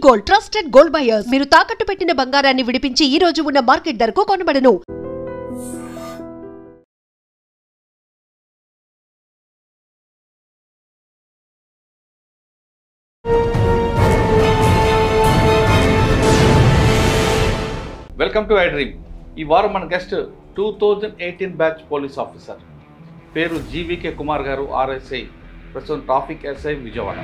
Gold trusted gold buyers మీరు తాకట్టు పెట్టిన బంగారాన్ని విడిపించి ఈ రోజు ఉన్న మార్కెట్ ధరకు కొనబడను. Welcome to I dream. ఈ వారం మన గెస్ట్ 2018 బ్యాచ్ పోలీస్ ఆఫీసర్, పేరు జీవీకే కుమార్ గారు, ఆర్ఎస్ఐ, ప్రస్తుతం ట్రాఫిక్ ఎస్ఐ విజయవాడ.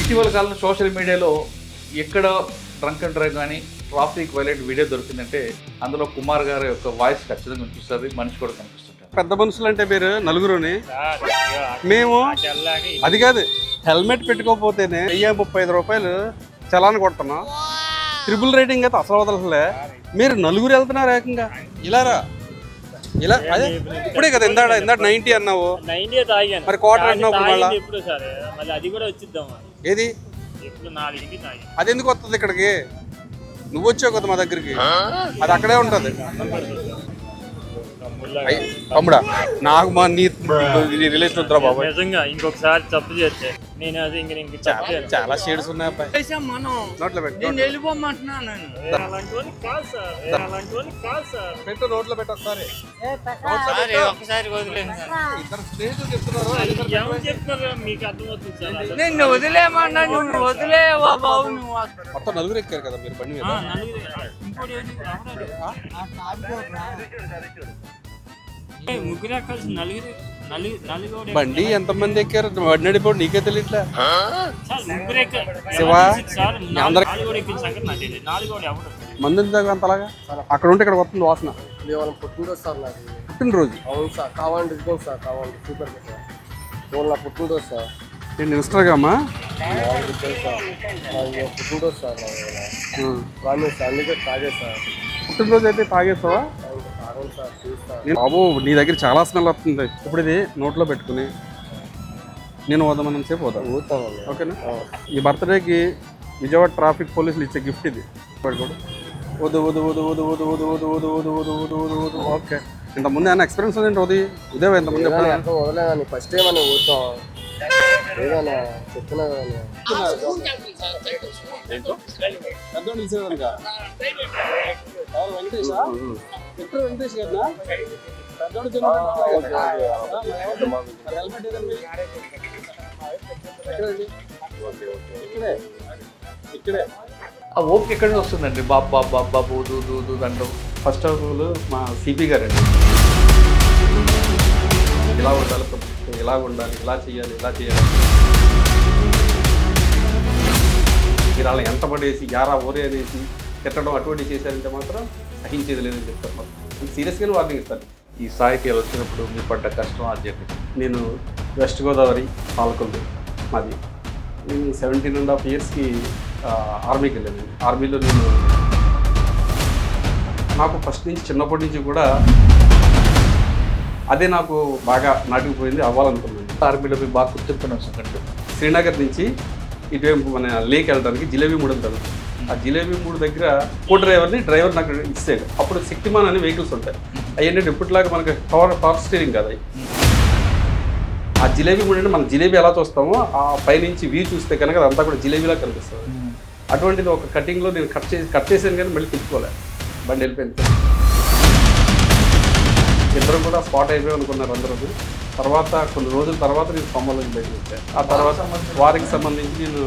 ఇటీవల కాలంలో సోషల్ మీడియాలో ఎక్కడ డ్రంక్ అండ్ డ్రైవ్ కానీ ట్రాఫిక్ వైలెంట్ వీడియో దొరికిందంటే అందులో కుమార్ గారి యొక్క వాయిస్ ఖచ్చితంగా కనిపిస్తుంది, మనిషి కూడా కనిపిస్తుంటారు. పెద్ద మనుషులు అంటే మీరు నలుగురుని మేము అది కాదు, హెల్మెట్ పెట్టుకోకపోతేనే 1035 రూపాయలు చలాన్ కొడుతున్నాం. ట్రిపుల్ రేటింగ్ అయితే అసలు వదలలే. మీరు నలుగురు వెళ్తున్నారు ఏకంగా ఇలారా ఇలా అదే ఇప్పుడే కదా ఇందాడ 90 అన్నావు, మరి క్వార్టర్ అన్నావు. ఏది అది ఎందుకు వస్తుంది ఇక్కడికి? నువ్వు వచ్చావు కదా మా దగ్గరికి, అది అక్కడే ఉంటుంది. తమ్ముడా నాకు మా నీ రిలేషన్ వద్దురా బాబు. ఇంకొకసారి తప్పు చేస్తే నేను అది చాలా షేడ్స్ ఉన్నాయి అబ్బాయి. నోట్లో పెట్టు, నోట్లో పెట్టు ఒకసారి. మీకు అర్థమవుతుంది సార్. నేను వదిలేమన్నా, నువ్వు వదిలేవా బాబు? నువ్వు మొత్తం నలుగురు ఎక్కారు కదా మీరు బండి మీద. ముగ్గురు కలిసి నలుగురు బండి ఎంతమంది ఎక్కారు? బండి నడిపోడు నీకే తెలియట్లే. మంది అంతలాగా అక్కడ ఉంటే ఇక్కడ వస్తుంది వాసన. పుట్టినరోజు సార్ నాది. పుట్టినరోజు? అవును సార్, కావాలంటే ఇదిగోండి సార్, కావాలండి సూపర్ సార్. నా పుట్టినరోజు సార్. నేను ఇన్స్టాగ్రామా? పుట్టినరోజు సార్ ప్రామిస్, అందుకే తాగే సార్. పుట్టినరోజు అయితే తాగేస్తావా? బాబు నీ దగ్గర చాలా స్మెల్ వస్తుంది. ఇప్పుడు ఇది నోట్లో పెట్టుకుని నేను వద్దామని సేపు వద్దాం. ఓకేనా? ఈ బర్త్డేకి విజయవాడ ట్రాఫిక్ పోలీసులు ఇచ్చే గిఫ్ట్ ఇది. వద్దు వద్దు వద్దు వద్దు వద్దు వద్దు వద్దు వద్దు వద్దు వద్దు వద్దు వద్దు వద్దు. ఓకే, ఇంతకుముందు ఏమైనా ఎక్స్పీరియన్స్ ఉంది ఉదయం? ఇంతకుముందు వదలేదని ఫస్ట్ టైం అని ఊరుతాం ఏదైనా చెప్తున్నా వెంకటేష్ గారు ఇక్కడే ఆ ఓపిక ఎక్కడి నుంచి వస్తుందండి? బాబు బాబు బాబు బాబు దూ దూ దూ అంటాం. ఫస్ట్ ఆఫ్ ఆల్ మా సిపి గారండి, ఇలా ఉండాలి, ఇలా ఉండాలి, ఇలా చేయాలి, ఇలా చేయాలి. మీరు అలా ఎంత పడేసి యారా ఓరే అనేసి తిట్టడం అటువంటి చేశారంటే మాత్రం సహించేది లేదని చెప్తారు. మాత్రం సీరియస్గా వార్నింగ్ ఇస్తారు. ఈ స్థాయికి వచ్చినప్పుడు మీ పడ్డ కష్టం అది చెప్పి. నేను వెస్ట్ గోదావరి పాలకొల్లు మాది. నేను 17.5 yearsకి ఆర్మీకి వెళ్ళాను. ఆర్మీలో నేను నాకు ఫస్ట్ నుంచి చిన్నప్పటి నుంచి కూడా అదే నాకు బాగా నాటుకుపోయింది, అవ్వాలనుకున్నాను. ఆర్మీలో బాగా గుర్తింపున్నాను సంగతి. శ్రీనగర్ నుంచి ఇటువైపు మన లేక్ వెళ్ళడానికి జిలేబీ మూడు వెళ్తాను. ఆ జిలేబీ మూడు దగ్గర కో డ్రైవర్ నాకు ఇస్తాడు. అప్పుడు శక్తిమాన్ అనే వెహికల్స్ ఉంటాయి. అవన్నీ ఇప్పటిలాగా మనకి పవర్ స్టీరింగ్ కదా. ఆ జిలేబీ మూడు అంటే మనం జిలేబీ ఎలా చూస్తామో ఆ పైనుంచి వ్యూ చూస్తే కనుక అదంతా కూడా జిలేబీలా కనిపిస్తుంది. అటువంటిది ఒక కటింగ్లో నేను కట్ చేసాను కానీ మళ్ళీ తిప్పుకోలేదు, బండి వెళ్ళిపోయింది. ఇద్దరు కూడా స్పాట్ అయిపోయి అనుకున్నారు అందరూ. తర్వాత కొన్ని రోజుల తర్వాత నేను సొమ్మలోకి బయటకు వచ్చాను. ఆ తర్వాత వారికి సంబంధించి నేను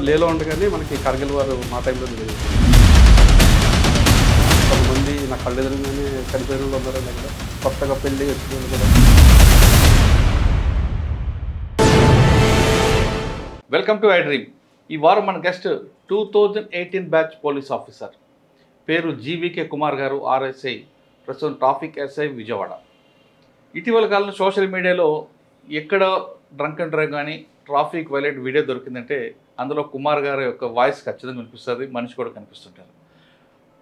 లేలో ఉండగానే మనకి కార్గిల్ వారు మా టైంలో జరిగింది. కొంతమంది నా కళ్ళెదురుగానే చనిపోయిన వాళ్ళు ఉన్నారు దగ్గర, కొత్తగా పెళ్ళి వచ్చిన వాళ్ళు కూడా. Welcome to I dream. ఈ వారం మన గెస్ట్ 2018 బ్యాచ్ పోలీస్ ఆఫీసర్, పేరు జీవీకే కుమార్ గారు, ఆర్ఎస్ఐ, ప్రస్తుతం ట్రాఫిక్ ఎస్ఐ విజయవాడ. ఇటీవల కాలంలో సోషల్ మీడియాలో ఎక్కడ డ్రంక్ అండ్ డ్రైవ్ కానీ ట్రాఫిక్ వైలెంట్ వీడియో దొరికిందంటే అందులో కుమార్ గారి యొక్క వాయిస్ ఖచ్చితంగా కనిపిస్తుంది, మనిషి కూడా కనిపిస్తుంటారు.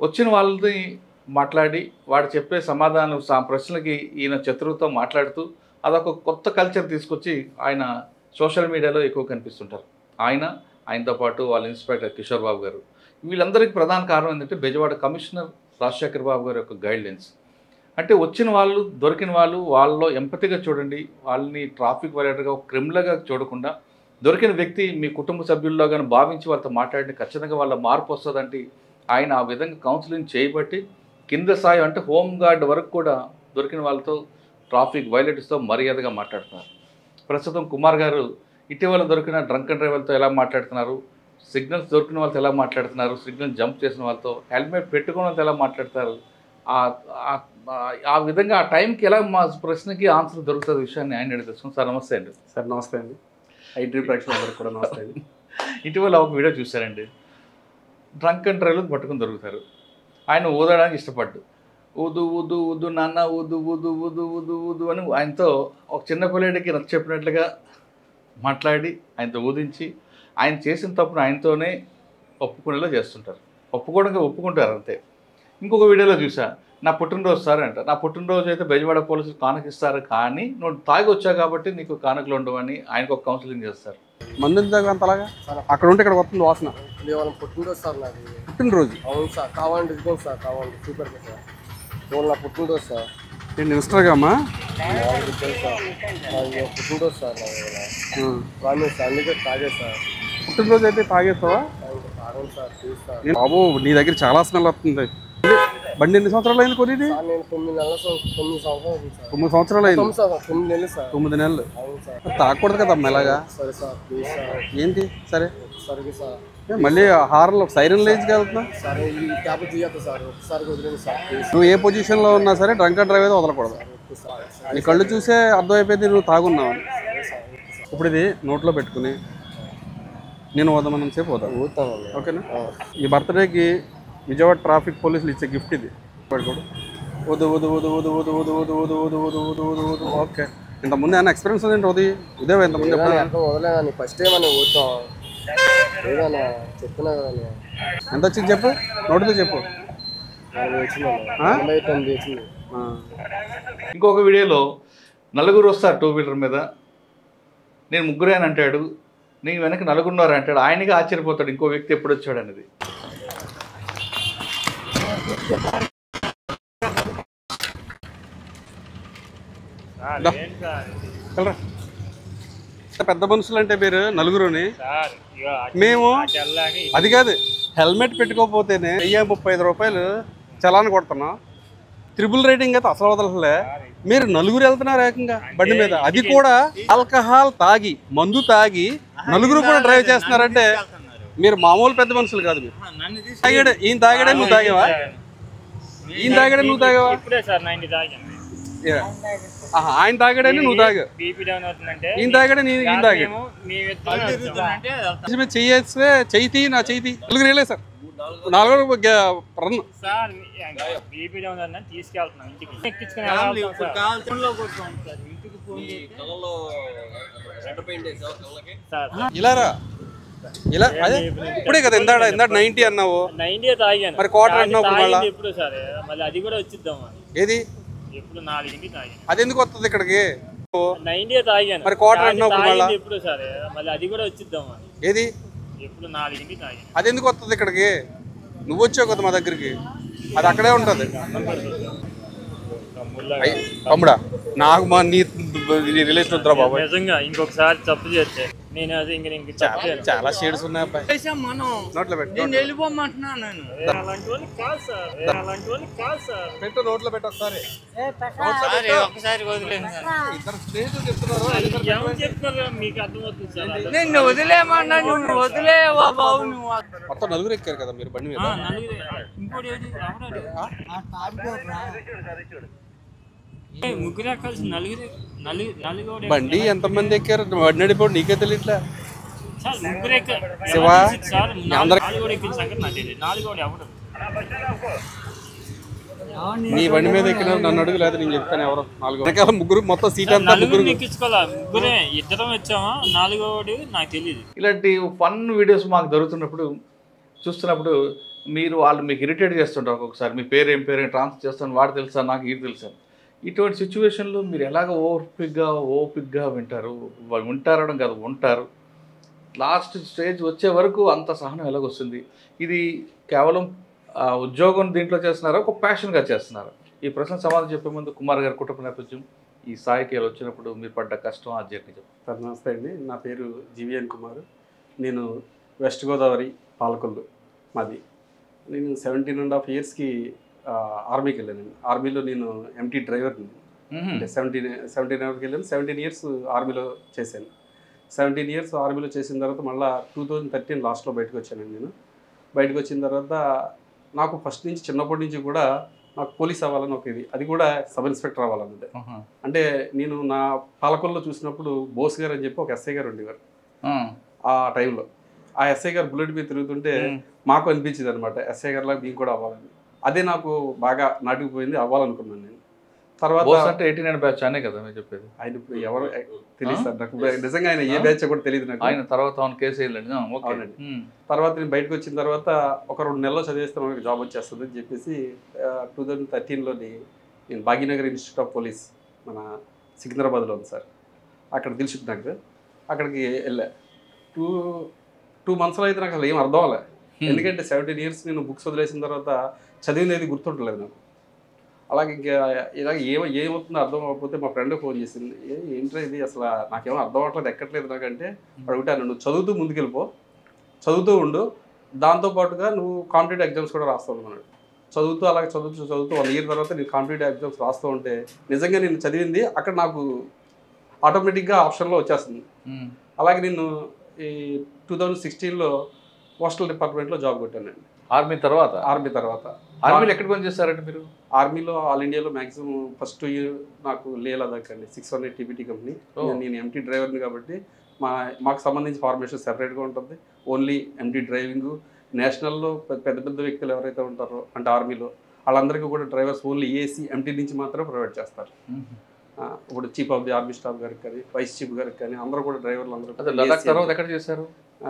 వచ్చిన వాళ్ళని మాట్లాడి వాడు చెప్పే సమాధానం ప్రశ్నలకి ఈయన చతురుతో మాట్లాడుతూ అదొక కొత్త కల్చర్ తీసుకొచ్చి ఆయన సోషల్ మీడియాలో ఎక్కువ కనిపిస్తుంటారు. ఆయనతో పాటు వాళ్ళ ఇన్స్పెక్టర్ కిషోర్ బాబు గారు, వీళ్ళందరికీ ప్రధాన కారణం ఏంటంటే బెజవాడ కమిషనర్ రాజశేఖర్ బాబు గారి యొక్క గైడ్లైన్స్. అంటే వచ్చిన వాళ్ళు, దొరికిన వాళ్ళు వాళ్ళలో ఎంపతిగా చూడండి, వాళ్ళని ట్రాఫిక్ వైలేటర్గా క్రిమినల్గా చూడకుండా దొరికిన వ్యక్తి మీ కుటుంబ సభ్యుల్లో కానీ భావించి వాళ్ళతో మాట్లాడి ఖచ్చితంగా వాళ్ళ మార్పు వస్తుందంటే ఆయన ఆ విధంగా కౌన్సిలింగ్ చేయబట్టి కింద స్థాయి అంటే హోమ్ గార్డ్ వరకు కూడా దొరికిన వాళ్ళతో ట్రాఫిక్ వైలేటర్స్తో మర్యాదగా మాట్లాడుతున్నారు. ప్రస్తుతం కుమార్ గారు ఇటీవల దొరికిన డ్రంక్ అండ్ డ్రైవర్తో ఎలా మాట్లాడుతున్నారు, సిగ్నల్స్ దొరికిన వాళ్ళతో ఎలా మాట్లాడుతున్నారు, సిగ్నల్ జంప్ చేసిన వాళ్ళతో, హెల్మెట్ పెట్టుకున్న వాళ్ళతో ఎలా మాట్లాడతారు, ఆ విధంగా ఆ టైంకి ఎలా మా ప్రశ్నకి ఆన్సర్ దొరుకుతుంది విషయాన్ని ఆయన తెలుసుకుని. సార్ నమస్తే అండి. సార్ నమస్తే అండి. ఐటీ ప్రేక్షకులందరికీ కూడా నమస్తే అండి. ఇటీవల ఒక వీడియో చూశారండి, డ్రంక్ అండ్ డ్రైవ్లు పట్టుకుని దొరుకుతారు. ఆయన ఊదడానికి ఇష్టపడ్డు, ఊదు ఊదు ఊదు నాన్న ఊదు ఊదు ఊదు ఊదు ఊదు అని ఆయనతో ఒక చిన్న పిల్లడికి నచ్చ చెప్పినట్లుగా మాట్లాడి ఆయనతో ఊదించి ఆయన చేసిన తప్పును ఆయనతోనే ఒప్పుకునేలా చేస్తుంటారు. ఒప్పుకుంటారు అంతే. ఇంకొక వీడియోలో చూసా, నా పుట్టినరోజు సార్ అంట, నా పుట్టినరోజు అయితే బెజవాడ పోలీసులు కానుకిస్తారు, కానీ నువ్వు తాగి వచ్చావు కాబట్టి నీకు కానుకలు ఉండవని ఆయనకు ఒక కౌన్సిలింగ్ చేస్తారు. మందు ఎందుకు అంతలాగా? అక్కడ ఉంటే ఇక్కడ వస్తుంది వాసన. వాళ్ళ పుట్టినరోజు సార్ నాది. పుట్టినరోజు? అవును సార్. కావాలంటే ఇదిగోండి సార్, కావాలంటే సూపర్ సార్. నా పుట్టినరోజు సార్. ఏంటి ఇన్స్టాగ్రామా? పుట్టినరోజు సార్ ప్రామిస్, అందుకే తాగే సార్. పుట్టినరోజు అయితే తాగేస్తావా? తాగండి సార్, ప్లీజ్ సార్. బాబు నీ దగ్గర చాలా స్మెల్ వస్తుంది. బండి ఎన్ని సంవత్సరాలు అయింది కొని? నేను 9 సంవత్సరాలు 9 సంవత్సరాలు అయింది. 9 నెలలు సార్. 9 నెలలు. అవును సార్. తాగకూడదు కదా మెల్లగా. సరే సార్, ప్లీజ్ సార్. ఏంటి సరే సరే సార్. మళ్ళీ హార్న్లో సైరన్ లేచి వెళ్తున్నా. సరే ఈ క్యాబ్ తీయద్దు సార్, ఒకసారి వదిలేండి సార్ ప్లీజ్. నువ్వు ఏ పొజిషన్లో ఉన్నా సరే డ్రంక్ అండ్ డ్రైవ్ అయితే వదలకూడదు. నీ కళ్ళు చూసే అర్థమైపోయింది నువ్వు తాగున్నావు. ఇప్పుడు ఇది నోట్లో పెట్టుకుని నేను వదమనం సేపు పోతాను. ఓకేనా? ఈ బర్త్డేకి విజయవాడ ట్రాఫిక్ పోలీసులు ఇచ్చే గిఫ్ట్ ఇది. పడుకోడు వదు వదు వదు వదు వదు వదు వదు వదు వదు వదు వదు వదు వదు. ఓకే, ఇంతకుముందు ఏమైనా ఎక్స్పీరియన్స్ ఉందండి? ఉదయం ఇంతకుముందు వదలేదని ఫస్ట్ టైం అని పోతాం ఏదన్నా చెప్తున్నా కదా. ఎంత వచ్చింది చెప్పు, నోటితో చెప్పు. ఇంకొక వీడియోలో నలుగురు వస్తారు 2 వీలర్ మీద, నేను ముగ్గురే అని అంటాడు, నేను వెనక నలుగురున్నారు అంటాడు. ఆయనగా ఆశ్చర్యపోతాడు ఇంకో వ్యక్తి ఎప్పుడు వచ్చాడు అనేది. పెద్ద మనుషులు అంటే మీరు నలుగురుని, మేము అది కాదు హెల్మెట్ పెట్టుకోకపోతేనే 1035 రూపాయలు చలాన్ కొడుతున్నాం. ట్రిపుల్ రైడింగ్ అయితే అసలు వదలలే. మీరు నలుగురు వెళ్తున్నారు ఏకంగా బండి మీద, అది కూడా ఆల్కహాల్ తాగి, మందు తాగి నలుగురు కూడా డ్రైవ్ చేస్తున్నారంటే మీరు మామూలు పెద్ద మనుషులు కాదు. మీరు తాగాడే, ఈయన తాగాడే నువ్వు తాగావా? ఈయన తాగాడే నువ్వు తాగావా? ఆయన తాగాడని నువ్వు తాగా, ఈయన తాగాడే ఈయన తాగాడు. చెయ్యేస్తే చెయ్యి నా చెయ్యి నలుగురు వెళ్ళే సార్, 4 రన్. ఇలారా ఇలా అదే ఇప్పుడే కదా ఇందాడ 90 అన్నావు, 90 తాగాను మరి క్వార్టర్ అన్నావు. ఎప్పుడు సరే మళ్ళీ అది కూడా వచ్చిద్దాం. ఏది ఎప్పుడు 4కి తాగాను, అది ఎందుకు వస్తుంది ఇక్కడికి? 90 తాగాను, మరి క్వార్టర్ అన్నావు ఎప్పుడు సరే మళ్ళీ అది కూడా వచ్చిద్దాం. ఏది ఎప్పుడు 4కి తాగాను, అది ఎందుకు వస్తుంది ఇక్కడికి? నువ్వు వచ్చావు కదా మా దగ్గరికి, అది అక్కడే ఉంటుంది. తమ్ముడా నాకు మా నీ రిలేషన్ వద్దురా బాబు. నిజంగా ఇంకొకసారి తప్పు చేస్తే నేను అది ఇంక చాలా షేడ్స్ ఉన్నాయి అబ్బాయి. నోట్లో పెట్టు, వెళ్ళిపోమంటున్నాను. పెట్టు నోట్లో పెట్టు ఒకసారి. ఒకసారి వదిలేను సార్. ఇద్దరు స్నేహితులు చెప్తున్నారు, చెప్తారా మీకు అర్థమవుతుంది సార్. నిన్ను వదిలేమన్నా, నువ్వు వదిలేవా బాబు? నువ్వు మొత్తం నలుగురు ఎక్కారు కదా మీరు బండి మీద. ఇంకోటి ముగ్గురు కలిసి నలుగురు బండి ఎంతమంది ఎక్కారు? బండి నడిపోడు నీకే తెలియట్లే. సార్ ముగ్గురు శివా సార్, అందరు 4 ఎక్కిన సంగతి నాకు తెలియదు. 4 ఎవరు నీ బండి మీద ఎక్కిన నన్ను అడుగు, లేదా నేను చెప్తాను ఎవరో. 4 వెనకాల ముగ్గురు, మొత్తం సీట్ అంతా ముగ్గురు ఎక్కించుకోవాలా? ముగ్గురే, ఇద్దరం వచ్చామా, 4వ నాకు తెలియదు. ఇలాంటి ఫన్ వీడియోస్ మాకు దొరుకుతున్నప్పుడు చూస్తున్నప్పుడు మీరు వాళ్ళు మీకు ఇరిటేట్ చేస్తుంటారు ఒక్కొక్కసారి, మీ పేరు ఏం ట్రాన్స్ఫర్ చేస్తాను, వాడు తెలుసా నాకు ఇది తెలుసా. ఇటువంటి సిచ్యువేషన్లో మీరు ఎలాగ ఓపిక్గా వింటారు, వాళ్ళు వింటారడం కాదు ఉంటారు, లాస్ట్ స్టేజ్ వచ్చే వరకు అంత సహనం ఎలాగొస్తుంది? ఇది కేవలం ఉద్యోగం దీంట్లో చేస్తున్నారా, ఒక ప్యాషన్గా చేస్తున్నారు? ఈ ప్రశ్న సమాధానం చెప్పే ముందు కుమార్ గారి కుటుంబ నేపథ్యం, ఈ స్థాయికి ఎలా వచ్చినప్పుడు మీరు పడ్డ కష్టం, ఆ జర్నీ చెప్పండి. సార్ నమస్తే అండి, నా పేరు జీవీఎన్ కుమార్. నేను వెస్ట్ గోదావరి పాలకొల్లు మాది. నేను 17.5 yearsకి ఆర్మీకి వెళ్ళాను. ఆర్మీలో నేను ఎంటీ డ్రైవర్ని. అంటే 17 వెళ్ళాను. 17 years ఆర్మీలో చేశాను. 17 years ఆర్మీలో చేసిన తర్వాత మళ్ళీ 2013 లాస్ట్లో బయటకు వచ్చాను. నేను బయటకు వచ్చిన తర్వాత నాకు ఫస్ట్ నుంచి చిన్నప్పటి నుంచి కూడా నాకు పోలీస్ అవ్వాలని ఒక ఇది, అది కూడా సబ్ ఇన్స్పెక్టర్ అవ్వాలన్నది. అంటే నేను నా పాలకొల్లో చూసినప్పుడు బోస్ గారు అని చెప్పి ఒక ఎస్ఐ గారు ఉండేవారు. ఆ టైంలో ఆ ఎస్ఐ గారు బుల్లెట్ మీద తిరుగుతుంటే మాకు అనిపించింది అనమాట, ఎస్ఐ గారిలాగా మేము కూడా అవ్వాలని. అదే నాకు బాగా నాటుకుపోయింది, అవ్వాలనుకున్నాను నేను. తర్వాత అంటే 89 బ్యాచ్ అనే కదా మీరు చెప్పేది? ఆయన ఇప్పుడు ఎవరు తెలియదు సార్ నాకు, నిజంగా ఆయన ఏ బ్యాచ్ కూడా తెలియదు నాకు. ఆయన తర్వాత కేసు వెళ్ళండి. అవునండి. తర్వాత నేను బయటకు వచ్చిన తర్వాత ఒక 2 నెలల్లో చదివేస్తే మనకి జాబ్ వచ్చేస్తుంది అని చెప్పేసి 2013లోని నేను భాగ్యనగర్ ఇన్స్టిట్యూట్ ఆఫ్ పోలీస్ మన సికింద్రాబాద్లో ఉంది సార్, అక్కడ దిల్సుఖ్ నగర్, అక్కడికి వెళ్ళా. 2 monthsలో అయితే నాకు అసలు ఏం అర్థం అవ్వలే. ఎందుకంటే 17 years నేను బుక్స్ వదిలేసిన తర్వాత చదివినది గుర్తుంటలేదు నాకు. అలాగే ఇంకా ఇలాగ ఏమవుతుందో అర్థం అవ్వకపోతే మా ఫ్రెండ్ ఫోన్ చేసింది, ఏంట్రా ఇది అసలు నాకేమో అర్థం అవ్వట్లేదు, ఎక్కట్లేదు నాకంటే. అడుగుతాను, నువ్వు చదువుతూ ముందుకెళ్ళిపో, చదువుతూ ఉండు, దాంతోపాటుగా నువ్వు కాంపిటేటివ్ ఎగ్జామ్స్ కూడా రాస్తావు అన్నాడు. చదువుతూ అలాగే చదువుతూ 1 year తర్వాత నేను కాంపిటేటివ్ ఎగ్జామ్స్ రాస్తూ ఉంటే నిజంగా నేను చదివింది అక్కడ నాకు ఆటోమేటిక్గా ఆప్షన్లో వచ్చేస్తుంది. అలాగే నేను ఈ 2016లో పోస్టల్ డిపార్ట్మెంట్లో జాబ్ కొట్టానండి. ఆర్మీ తర్వాత ఆర్మీలో ఎక్కడ పని చేస్తారంటే మీరు? ఆర్మీలో ఆల్ ఇండియాలో మ్యాక్సిమం ఫస్ట్ ఇయర్ నాకు లే లదాఖ్ అండి, 600 TBT కంపెనీ. నేను ఎంటీ డ్రైవర్ని కాబట్టి మాకు సంబంధించి ఫార్మేషన్ సెపరేట్గా ఉంటుంది. Only empty driving. నేషనల్లో పెద్ద వ్యక్తులు ఎవరైతే ఉంటారో అంటే ఆర్మీలో వాళ్ళందరికీ కూడా డ్రైవర్స్ ఓన్లీ ఏసీ ఎంటీ నుంచి మాత్రమే ప్రొవైడ్ చేస్తారు. ఇప్పుడు chief of the army staff గారికి కానీ వైస్ చీఫ్ గారికి కానీ అందరూ కూడా డ్రైవర్లు అందరూ. లదాఖ్ తర్వాత ఎక్కడ చేశారు?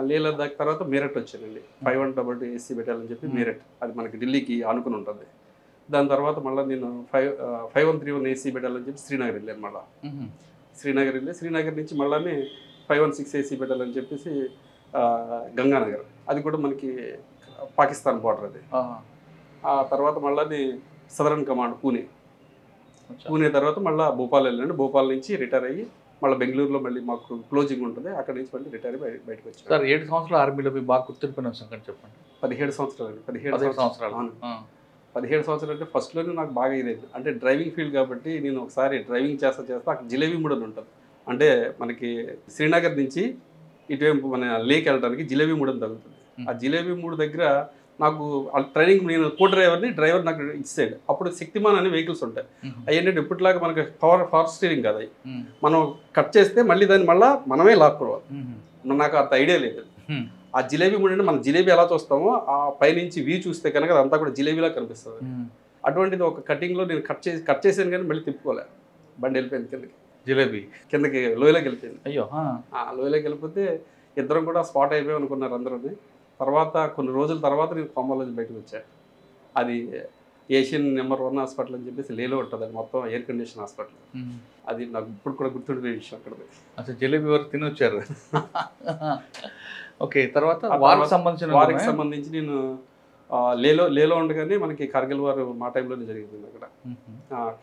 లే లదాఖ్ తర్వాత మీరట్ వచ్చానండి. 512 AC పెట్టాలని చెప్పి మీరట్, అది మనకి ఢిల్లీకి ఆనుకుని ఉంటుంది. దాని తర్వాత మళ్ళీ నేను 5131 AC పెట్టాలని చెప్పి శ్రీనగర్ వెళ్ళాను. మళ్ళీ శ్రీనగర్ నుంచి మళ్ళీ 516 AC పెట్టాలని చెప్పేసి గంగానగర్, అది కూడా మనకి పాకిస్తాన్ బార్డర్ అది. ఆ తర్వాత మళ్ళీ సదరన్ కమాండ్ పూణే తర్వాత మళ్ళీ భోపాల్ వెళ్ళండి. భోపాల్ నుంచి రిటైర్ అయ్యి మళ్ళీ బెంగళూరులో మళ్ళీ మాకు క్లోజింగ్ ఉంటుంది, అక్కడ నుంచి మళ్ళీ రిటైర్ అయ్యి బయటకు వచ్చాను. సార్ 7 సంవత్సరాలు ఆర్మీలో మీ బాగా గుర్తుండిపోయిన సంగతి చెప్పండి. 17 సంవత్సరాలు. 17 సంవత్సరాలు అంటే ఫస్ట్లోనే నాకు బాగా ఇదైంది. అంటే డ్రైవింగ్ ఫీల్డ్ కాబట్టి నేను ఒకసారి డ్రైవింగ్ చేస్తా అక్కడ జిలేబీ మూడ్ అని ఉంటుంది. అంటే మనకి శ్రీనగర్ నుంచి ఇటువైపు మన లేక్ వెళ్ళడానికి జిలేబీ మూడ్ అని తగ్గుతుంది. ఆ జిలేబీ మూడ్ దగ్గర నాకు ట్రైనింగ్, నేను కో డ్రైవర్ నాకు ఇచ్చాడు. అప్పుడు శక్తిమాన్ అనే వెహికల్స్ ఉంటాయి. అయ్యేంటంటే ఇప్పటిలాగా మనకి పవర్ స్టీరింగ్ కదా, అవి మనం కట్ చేస్తే మళ్ళీ దాన్ని మనమే లాక్కోవాలి. నాకు అంత ఐడియా లేదు. ఆ జిలేబీ మూడు అంటే మనం జిలేబీ ఎలా చూస్తామో ఆ పైనుంచి వ్యూ చూస్తే కనుక అదంతా కూడా జిలేబీలా కనిపిస్తుంది. అటువంటిది ఒక కటింగ్లో నేను కట్ చేసాను కానీ మళ్ళీ తిప్పుకోలే, బండి వెళ్ళిపోయింది కిందకి లోయలోకి వెళ్ళిపోయింది. అయ్యో, లోయలోకి వెళ్ళిపోతే ఇద్దరం కూడా స్పాట్ అయిపోయాం అనుకున్నారు అందరూ. తర్వాత కొన్ని రోజుల తర్వాత నేను కొమ్మల నుంచి బయటకు వచ్చా. అది ఏషియన్ నెంబర్ 1 హాస్పిటల్ అని చెప్పేసి లేలో ఉంటుంది, అది మొత్తం ఎయిర్ కండిషన్ హాస్పిటల్. అది నాకు ఇప్పుడు కూడా గుర్తుండిపోయే విషయం. అక్కడ అసలు జిలేబీ వరకు తిని వచ్చారు. ఓకే, తర్వాత వారికి సంబంధించి నేను లేలో ఉండగానే మనకి కార్గిల్ వార్ మా టైంలోనే జరిగింది. అక్కడ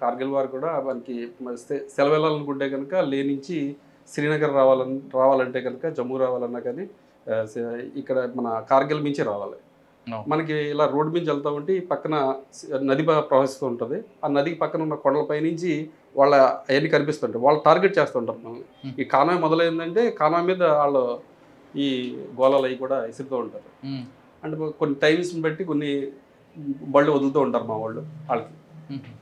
కార్గిల్ వార్ కూడా మనకి సెలవు వెళ్ళాలనుకుంటే కనుక లే నుంచి శ్రీనగర్ రావాలంటే కనుక జమ్మూ రావాలన్నా కానీ ఇక్కడ మన కార్గిల్ మించి రావాలి. మనకి ఇలా రోడ్డు మించి వెళ్తా ఉంటే పక్కన నది ప్రవహిస్తూ ఉంటుంది. ఆ నదికి పక్కన ఉన్న కొండలపై నుంచి వాళ్ళ అవన్నీ కనిపిస్తుంటాయి. వాళ్ళు టార్గెట్ చేస్తుంటారు మనల్ని. ఈ కాన్వాయ్ మొదలైందంటే కాన్వాయ్ మీద వాళ్ళు ఈ గోళాలు అవి కూడా ఇసురుతూ ఉంటారు. అంటే కొన్ని టైమ్స్ని బట్టి కొన్ని బళ్ళు వదులుతూ ఉంటారు మా వాళ్ళు వాళ్ళకి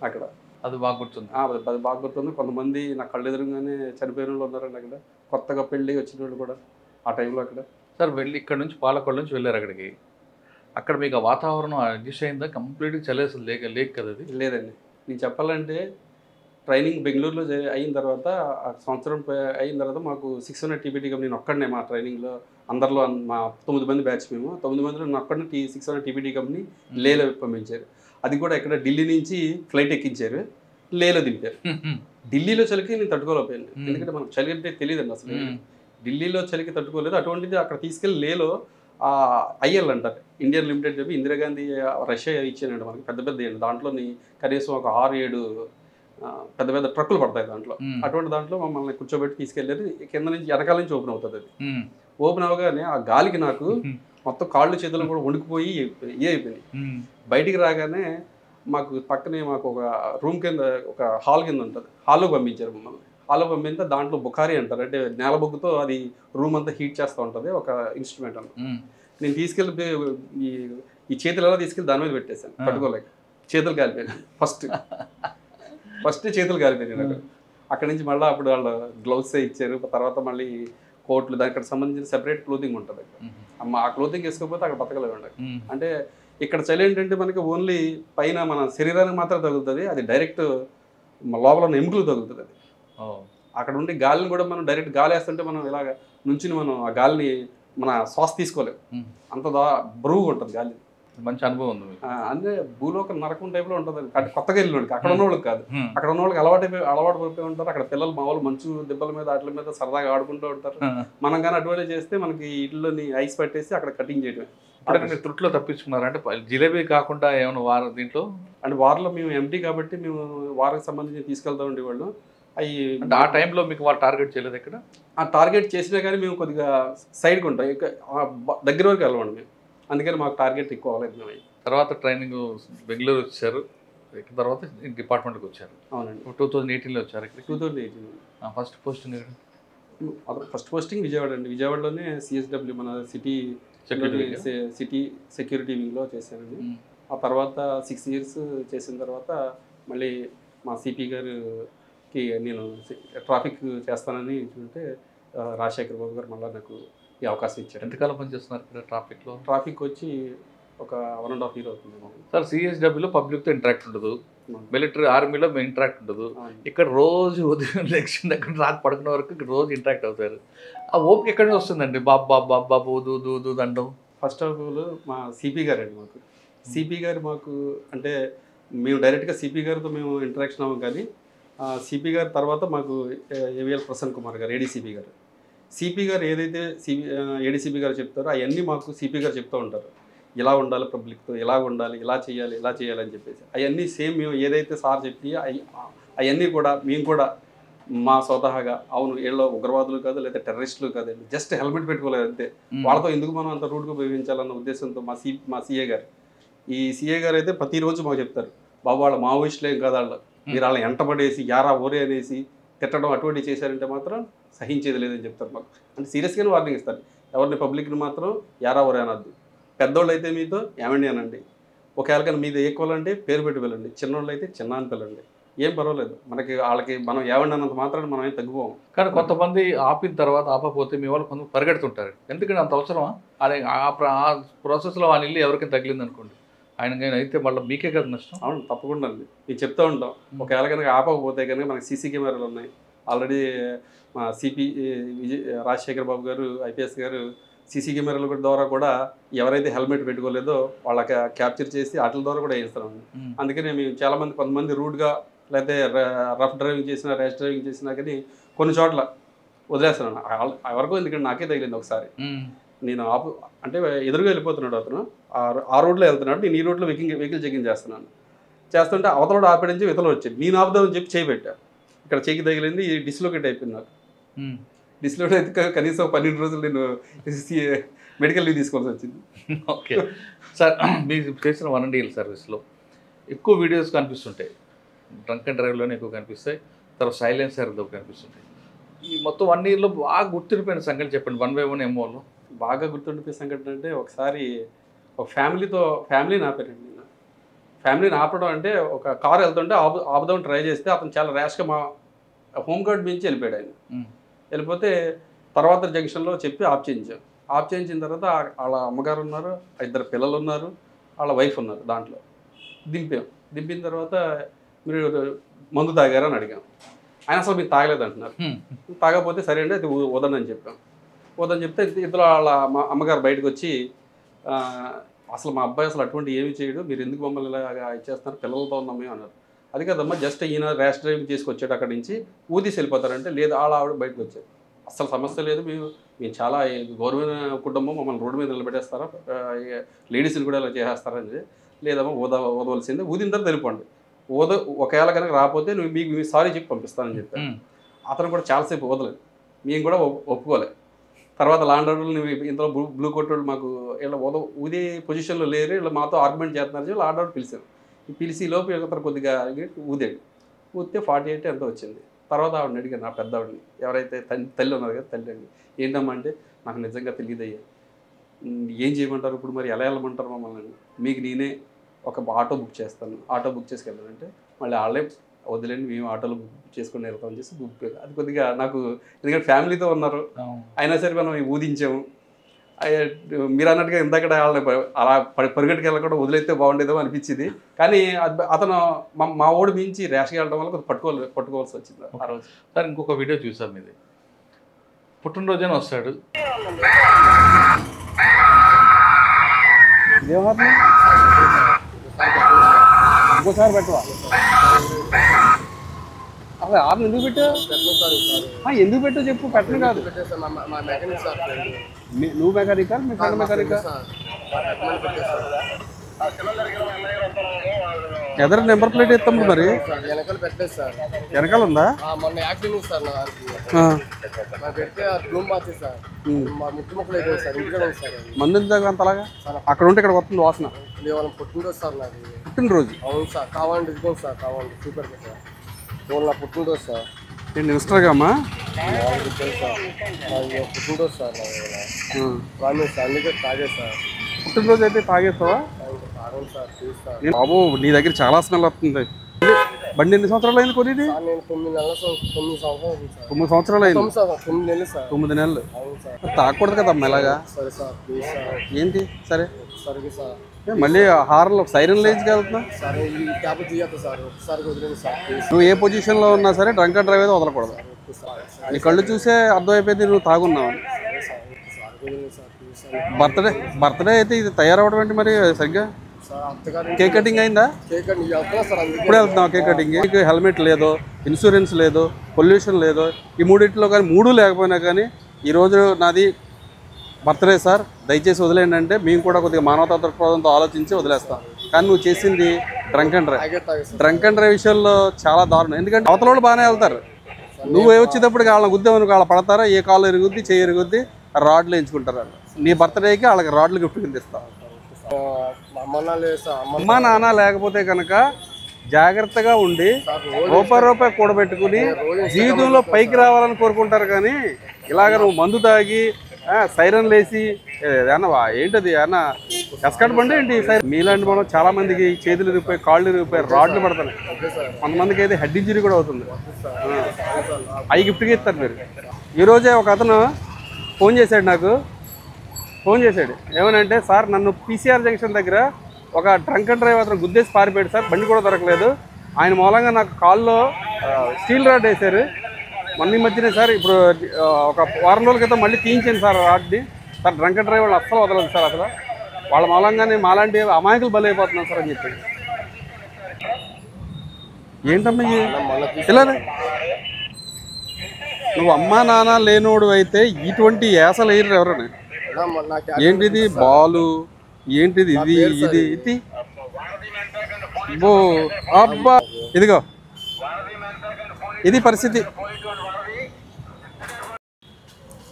అక్కడ. అది బాగా గుర్తుంది. అది బాగా గుర్తుంది. కొంతమంది నా కళ్ళు ఎదురుగానే చనిపోయిన వాళ్ళు ఉన్నారండి అక్కడ, కొత్తగా పెళ్ళి వచ్చిన వాళ్ళు కూడా ఆ టైంలో అక్కడ. సార్ వెళ్ళి ఇక్కడ నుంచి పాలకొండ నుంచి వెళ్ళారు అక్కడికి. అక్కడ మీకు ఆ వాతావరణం అడ్జస్ట్ అయిందా? కంప్లీట్గా చలేస్తుంది లేక్ కదా అది? లేదండి, నేను చెప్పాలంటే ట్రైనింగ్ బెంగళూరులో అయిన తర్వాత ఆ సంవత్సరం అయిన తర్వాత మాకు 600 టీబీటీ కంపెనీ నేను ఒక్కడనే మా ట్రైనింగ్లో అందరిలో మా 9 మంది బ్యాచ్ మేము 9 మందిలో నేను ఒక్కడనే 600 టీబీటీ కంపెనీ లేలో పంపించారు. అది కూడా ఇక్కడ ఢిల్లీ నుంచి ఫ్లైట్ ఎక్కించారు, లేలో దింపారు. ఢిల్లీలో చలికి నేను తట్టుకోలేకపోయాను, ఎందుకంటే మనకు చలి అంటే తెలియదండి అసలు. ఢిల్లీలో చలికి తట్టుకోలేదు, అటువంటిది అక్కడ తీసుకెళ్ళి లేలో ఐఎల్ అంటారు, ఇండియన్ లిమిటెడ్ చెప్పి ఇందిరాగాంధీ రష్యా ఇచ్చానండి మనకి పెద్ద పెద్ద దాంట్లోని కనీసం ఒక 6-7 పెద్ద పెద్ద ట్రక్కులు పడతాయి దాంట్లో. అటువంటి దాంట్లో మమ్మల్ని కూర్చోబెట్టి తీసుకెళ్ళారు. కింద నుంచి వెనకాల నుంచి ఓపెన్ అవుతుంది. అది ఓపెన్ అవ్వగానే ఆ గాలికి నాకు మొత్తం కాళ్ళు చేతులు కూడా వణికిపోయి అయిపోయినాయి. బయటికి రాగానే మాకు పక్కనే మాకు ఒక రూమ్ కింద ఒక హాల్ కింద ఉంటుంది, హాల్లో పంపించారు మమ్మల్ని. హాల్లో పంపితే దాంట్లో బుఖారీ అంటారు, అంటే నేల బొగ్గుతో అది రూమ్ అంతా హీట్ చేస్తూ ఉంటుంది ఒక ఇన్స్ట్రుమెంట్ అన్న. నేను తీసుకెళ్ళి ఈ చేతులు ఎలా తీసుకెళ్ళి దాని మీద పెట్టేశాను, పట్టుకోలేక చేతులు కాలిపోయాను. ఫస్ట్ చేతులు కాలిపోయాయి నాకు. అక్కడి నుంచి మళ్ళీ అప్పుడు వాళ్ళు గ్లౌస్ ఇచ్చారు, తర్వాత మళ్ళీ కోట్లు, దానికి సంబంధించిన సెపరేట్ క్లోతింగ్ ఉంటుంది. ఆ క్లోతింగ్ వేసుకోకపోతే అక్కడ బతకలేవు. అంటే ఇక్కడ చలి ఏంటంటే మనకి ఓన్లీ పైన మన శరీరానికి మాత్రం తగులుతుంది, అది డైరెక్ట్ లోపల ఉన్న ఎముకలు తగులుతుంది. అది అక్కడ ఉండి గాలిని కూడా మనం డైరెక్ట్ గాలి వేస్తుంటే మనం ఇలాగ నుంచి మనం ఆ గాలిని మన శ్వాస తీసుకోలేము, అంత బరువుగా ఉంటుంది గాలి. మంచి అనుభవం ఉంది. అంటే భూలోక నరకం టైప్లో ఉంటుంది. కొత్తగా వెళ్ళినోడికి, అక్కడ ఉన్న వాళ్ళకి కాదు, అక్కడ ఉన్న వాళ్ళకి అలవాటు పడిపోయి ఉంటారు. అక్కడ పిల్లలు మా వాళ్ళు మంచు దెబ్బల మీద వాటి మీద సరదాగా ఆడుకుంటూ ఉంటారు. మనం కానీ అటువంటి చేస్తే మనకి ఇళ్ళని ఐస్ పట్టేసి అక్కడ కటింగ్ చేయడమే. అంటే మీరు త్రుట్లో తప్పించుకున్నారు అంటే జిలేబీ కాకుండా ఏమైనా వారు దీంట్లో అంటే వారిలో మేము ఎంటీ కాబట్టి మేము వారికి సంబంధించి తీసుకెళ్తా ఉండేవాళ్ళు. అవి అంటే ఆ టైంలో మీకు వాళ్ళు టార్గెట్ చేయలేదు ఎక్కడ? ఆ టార్గెట్ చేసినా కానీ మేము కొద్దిగా సైడ్కి ఉంటాం, దగ్గర వరకు వెళ్ళమండి మేము, అందుకని మాకు టార్గెట్ ఎక్కువ అవ్వలేదు మేము. తర్వాత ట్రైనింగ్ బెంగళూరు వచ్చారు, ఎక్కిన తర్వాత డిపార్ట్మెంట్కి వచ్చారు. అవునండి, 2018లో వచ్చారు ఇక్కడ. 2018 first posting first posting Vijayawada అండి. విజయవాడలోనే సిఎస్డబ్ల్యూ మన సిటీ సెక్యూరిటీ వింగ్లో చేశానండి. ఆ తర్వాత 6 years చేసిన తర్వాత మళ్ళీ మా సిపి గారికి నేను ట్రాఫిక్ చేస్తానని చూంటే రాజశేఖర్ బాబు గారు మళ్ళీ నాకు ఈ అవకాశం ఇచ్చారు. ఎంతకాలం పనిచేస్తున్నారు ఇక్కడ ట్రాఫిక్లో? ట్రాఫిక్ వచ్చి ఒక 1.5 years అవుతుంది సార్. సిఎస్డబ్ల్యూలో పబ్లిక్తో ఇంటరాక్ట్ ఉండదు, మిలిటరీ ఆర్మీలో ఇంటరాక్ట్ ఉండదు. ఇక్కడ రోజు ఉదయం లెక్షన్ దగ్గర రాత్రి పడుకునే వరకు ఇక్కడ రోజు ఇంటరాక్ట్ అవుతారు. ఆ ఓపిక ఎక్కడి నుంచి వస్తుందండి? బాబు దూ దండం. ఫస్ట్ ఆఫ్ ఆల్ మా సిపి గారు అండి, మాకు సిపి గారు మాకు అంటే మేము డైరెక్ట్గా సిపి గారితో మేము ఇంటరాక్షన్ అవ్వం, కానీ సిపి గారి తర్వాత మాకు ఏవిఎల్ ప్రసన్న కుమార్ గారు ఏడీసీపీ గారు, సిపి గారు ఏదైతే ఏడీసీపీ గారు చెప్తారో అవన్నీ మాకు సిపి గారు చెప్తూ ఉంటారు. ఇలా ఉండాలి, పబ్లిక్తో ఇలా ఉండాలి, ఇలా చేయాలి అని చెప్పేసి అవన్నీ సేమ్ మేము ఏదైతే సార్ చెప్పి అవన్నీ కూడా మేము కూడా మా స్వతహాగా అవును వీళ్ళు ఉగ్రవాదులు కాదు లేదా టెర్రరిస్టులు కాదండి, జస్ట్ హెల్మెట్ పెట్టుకోలేదు అంతే, వాళ్ళతో ఎందుకు మనం అంత రూట్గా ఉపయోగించాలన్న ఉద్దేశంతో మా సిఏ గారు, ఈ సిఏ గారు అయితే ప్రతిరోజు మాకు చెప్తారు, బాబు వాళ్ళ మావోయిస్టులు ఏం కాదు, వాళ్ళు మీరు వాళ్ళని ఎంటబడేసి యారా ఓరే అనేసి తిట్టడం అటువంటివి చేశారంటే మాత్రం సహించేది లేదని చెప్తారు మాకు. అంటే సీరియస్గానే వార్నింగ్ ఇస్తారు, ఎవరిని పబ్లిక్ని మాత్రం యారా ఓరే అనద్దు, పెద్దోళ్ళు అయితే మీతో ఏమండి అనండి, ఒకవేళ కానీ మీద ఈక్వల్ అంటే పేరు పెట్టి వెళ్ళండి, చిన్నోళ్ళు అయితే చిన్న అని పిల్లండి, ఏం పర్వాలేదు, మనకి వాళ్ళకి మనం ఏమండి అన్నంత మాత్రాన్ని మనం ఏం తగ్గిపోము. కానీ కొంతమంది ఆపిన తర్వాత ఆపకపోతే మీ వాళ్ళు కొంత పరిగెడుతుంటారు, ఎందుకంటే అంత అవసరమా? అదే ఆ ప్రాసెస్లో వాళ్ళ ఇల్లు ఎవరికైనా తగిలింది అనుకోండి, ఆయన అయితే మళ్ళీ మీకే కదా నష్టం. అవును, తప్పకుండా అండి, మేము చెప్తూ ఉంటాం, ఒకవేళ కనుక ఆపకపోతే కనుక మనకి సీసీ కెమెరాలు ఉన్నాయి. ఆల్రెడీ మా సిపి రాజశేఖర్ బాబు గారు ఐపీఎస్ గారు సీసీ కెమెరాల ద్వారా కూడా ఎవరైతే హెల్మెట్ పెట్టుకోలేదో వాళ్ళకి క్యాప్చర్ చేసి వాటి ద్వారా కూడా వేయిస్తామండి. అందుకనే మేము చాలామంది కొంతమంది రూడ్గా లేకపోతే రఫ్ డ్రైవింగ్ చేసినా ర్యాష్ డ్రైవింగ్ చేసినా కానీ కొన్ని చోట్ల వదిలేస్తున్నాను ఎవరికో, ఎందుకంటే నాకే తగిలింది ఒకసారి. నేను అంటే ఎదురుగా వెళ్ళిపోతున్నాడు అతను, ఆ రోడ్లో వెళ్తున్నాడు, నేను ఈ రోడ్లో వెహికల్ చెకింగ్ చేస్తుంటే అవతల ఆపడించి ఇతరులు వచ్చాడు, నేను ఆపుదామని చెప్పి చేయి పెట్టా, ఇక్కడ చెయ్యి తగిలింది, డిస్లోకేట్ అయిపోయింది నాకు. డిస్లోకేట్ అయితే కనీసం 12 రోజులు నేను మెడికల్ లీవ్ తీసుకోవాల్సి వచ్చింది. ఓకే సార్, మీరు చేసిన 1 year సర్వీస్లో ఎక్కువ వీడియోస్ కనిపిస్తుంటాయి, డ్రంక్ అండ్ డ్రైవ్లోనే ఎక్కువ కనిపిస్తాయి, తర్వాత సైలెన్సర్లో కనిపిస్తుంటాయి. ఈ మొత్తం 1 yearలో బాగా గుర్తుండిపోయిన సంగతి చెప్పండి, 1 by 1 MOలో బాగా గుర్తుండిపోయే సంఘటన అంటే ఒకసారి ఒక ఫ్యామిలీని ఆపారండి. నేను ఫ్యామిలీని ఆపడం అంటే ఒక కారు వెళ్తుంటే ఆపుదామని ట్రై చేస్తే అతను చాలా ర్యాష్గా మా హోమ్ గార్డ్ మించి వెళ్ళిపోయాడు. ఆయన వెళ్ళిపోతే తర్వాత జంక్షన్లో చెప్పి ఆఫ్ చేయించిన తర్వాత వాళ్ళ అమ్మగారు ఉన్నారు, 2 పిల్లలు ఉన్నారు, వాళ్ళ వైఫ్ ఉన్నారు, దాంట్లో దింపిన తర్వాత మీరు మందు తాగారా అని అడిగాం. ఆయన అసలు మీరు తాగలేదు అంటున్నారు. తాగకపోతే సరే అండి అది వదలని చెప్పాం. వదని చెప్తే ఇద్దరు వాళ్ళ మా అమ్మగారు బయటకు వచ్చి అసలు మా అబ్బాయి అసలు అటువంటి ఏమి చేయడు, మీరు ఎందుకు మమ్మల్ని ఇలా ఇచ్చేస్తున్నారు, పిల్లలతో ఉన్నామే అన్నారు. అది కదమ్మా, జస్ట్ ఈయన ర్యాష్ డ్రైవింగ్ తీసుకొచ్చాడు అక్కడి నుంచి, ఊదీసి వెళ్ళిపోతారంటే లేదు ఆవిడ బయటకు వచ్చారు. అసలు సమస్య లేదు, మేము చాలా గౌరవమైన కుటుంబం, మమ్మల్ని రోడ్డు మీద నిలబెట్టేస్తారా, లేడీస్ని కూడా ఇలా చేసేస్తారని. లేదమ్మా ఊదవలసిందే, ఊదిన తర్వాత వెళ్ళిపోండి, ఒకవేళ కనుక రాకపోతే మీకు సారీ చెప్పి పంపిస్తానని చెప్పాను. అతను కూడా చాలాసేపు ఊదలేదు, మేము కూడా ఒప్పుకోలేదు. తర్వాత లాండ్ ఆర్డర్లు ఇంతలో బ్లూ కొట్టోళ్ళు మాకు ఇలా ఊదే పొజిషన్లో లేరు, ఇలా మాతో ఆర్గ్యుమెంట్ చేస్తున్నారు, లాండ్ ఆర్డర్ పిలిచారు. పిలిచి లోపు ఇతను కొద్దిగా ఊదాడు. ఊదితే 48 ఎంతో వచ్చింది. తర్వాత ఆవిడని అడిగాను, నా పెద్ద ఆవిడని, ఎవరైతే తల్లి ఉన్నారు కదా తల్లి అండి, ఏంటమ్మా అంటే నాకు నిజంగా తెలియదయ్యా, ఏం చేయమంటారు ఇప్పుడు, మరి ఎలా వెళ్ళమంటారు మమ్మల్ని, మీకు నేనే ఒక ఆటో బుక్ చేస్తాను, ఆటో బుక్ చేసుకెళ్ళానంటే మళ్ళీ వాళ్ళే వదిలేండి మేము ఆటోలో బుక్ చేసుకుని వెళ్తామని చేసి బుక్. అది కొద్దిగా నాకు ఎందుకంటే ఫ్యామిలీతో ఉన్నారు, అయినా సరే మనం ఊదించాము. మీరు అన్నట్టుగా ఇందాక వాళ్ళని అలా పరిగెట్టుకు వెళ్ళకుండా వదిలేస్తే బాగుండేదో అనిపించింది. కానీ అతను మా ఓడి మించి ర్యాష్గా వెళ్ళడం వల్ల కొంచెం పట్టుకోవాల్సి వచ్చింది ఆ రోజు. సార్ ఇంకొక వీడియో చూసాం, ఇది పుట్టినరోజున వస్తాడు, ఇంకోసారి పెట్టవా అసలు ఆరు ఎందుకు పెట్టావు, ఎందుకు పెట్టావు చెప్పు, పెట్టను కాదు. నువ్వు మెకానికా మీ ఫ్రెండ్ మెకానికా? ఎదర నెంబర్ ప్లేట్ ఇస్తాం మరి, వెనకాల పెట్టలేదు సార్. వెనకాల ఉందా? మొన్న యాక్సిడెంట్ సార్ నా నాకు పెడితే రూమ్ మార్చేది సార్, మా ముట్టు మొక్కలు అయిపోయింది సార్, ఇంటికి సార్. మందు ఎందుకు అంతలాగా అక్కడ ఉంటే ఇక్కడ వస్తుంది వాసన? వాళ్ళ పుట్టినరోజు సార్ నాది. పుట్టినరోజు? అవును సార్, కావాలంటే ఇదిగోండి సార్, కావాలంటే సూపర్ సార్, వాళ్ళ నా పుట్టినరోజు సార్. నేను ఇన్స్టాగ్రామా సార్ పుట్టినరోజు సార్ ప్రామిస్ సార్, అందుకే తాగే సార్. పుట్టినరోజు అయితే తాగేస్తావా? తాగండి సార్, ప్లీజ్ సార్. బాబు నీ దగ్గర చాలా స్మెల్ వస్తుంది. బండి ఎన్ని సంవత్సరాలు అయింది కొనేది? నేను 9 సంవత్సరాలు 9 సంవత్సరాలు అయింది. 9 నెలలు సార్. 9 నెలలు అవును సార్. తాగకూడదు కదమ్మా ఇలాగా. సరే సార్, ప్లీజ్ సార్. ఏంటి సరే సరే సార్, మళ్ళీ హార్న్లో సైరన్ లేచి వెళ్తున్నా. సరే ఈ క్యాబ్ తీయద్దు సార్, ఒకసారి వదిలేదు సార్ ప్లీజ్. నువ్వు ఏ పొజిషన్లో ఉన్నా సరే డ్రంక్ అండ్ డ్రైవ్ అయితే వదలకూడదు. నీ కళ్ళు చూసే అర్థమైపోయింది నువ్వు తాగున్నావు. బర్త్డే అయితే ఇది తయారవడం ఏంటి మరి సరిగ్గా? కేక్ కటింగ్ అయిందా? ఇప్పుడే వెళ్తున్నావు కేక్ కటింగ్. నీకు హెల్మెట్ లేదు, ఇన్సూరెన్స్ లేదు, పొల్యూషన్ లేదు, ఈ మూడింటిలో కానీ 3 లేకపోయినా కానీ ఈరోజు నాది బర్త్డే సార్ దయచేసి వదిలేండి అంటే మేము కూడా కొద్దిగా మానవతా దృక్పథంతో ఆలోచించి వదిలేస్తాం. కానీ నువ్వు చేసింది drunk and drive. Drunk and drive విషయంలో చాలా దారుణం. ఎందుకంటే అవతల వాళ్ళు బాగానే వెళ్తారు, నువ్వు వచ్చేటప్పటికి వాళ్ళని గుద్దేమని వాళ్ళ పడతారా, ఏ కాళ్ళు ఎరుగుద్ది చెయ్యి ఎరుగుద్ది, రాడ్లు ఎంచుకుంటారు. నీ బర్త్డేకి వాళ్ళకి రాడ్లు గిఫ్ట్ కింద ఇస్తావు. అమ్మా నాన్న లేకపోతే కనుక జాగ్రత్తగా ఉండి రూపాయి కూడబెట్టుకుని జీవితంలో పైకి రావాలని కోరుకుంటారు. కానీ ఇలాగ నువ్వు మందు తాగి సైరన్ లేసి ఏంటది అన్న ఎస్కట్ బండి ఏంటి సైరన్? మీలాంటి మనం చాలా మందికి చేతులు ఇరిగిపోయి కాళ్ళు ఇరిగిపోయి రాడ్లు పడతాయి. కొంతమందికి అయితే హెడ్ ఇంజరీ కూడా అవుతుంది. అవి గిఫ్ట్గా ఇస్తారు మీరు. ఈరోజే ఒక అతను ఫోన్ చేశాడు, నాకు ఫోన్ చేశాడు ఏమనంటే, సార్ నన్ను పీసీఆర్ జంక్షన్ దగ్గర ఒక డ్రంక్ అండ్ డ్రైవ్ అతను గుద్దేసి పారిపోయాడు సార్, బండి కూడా దొరకలేదు, ఆయన మూలంగా నాకు కాల్లో స్టీల్ రాడ్ వేశారు మొన్న మధ్యనే సార్, ఇప్పుడు ఒక వారం రోజుల క్రితం మళ్ళీ తీయించాను సార్ రాడ్ని సార్, డ్రంక్ అండ్ డ్రైవ్ వాళ్ళు అస్సలు వదలదు సార్, అసలు వాళ్ళ మూలంగానే మాలాంటి అమాయకులు బలైపోతున్నాం సార్ అని చెప్పి. ఏంటమ్మా ఇలా నువ్వు అమ్మా నాన్న లేనోడు అయితే ఇటువంటి యాసలు వేయరు ఎవరని. ఏంటిది బాలు, ఏంటిది ఇది ఇది ఇది అబ్బా, ఇదిగో ఇది పరిస్థితి.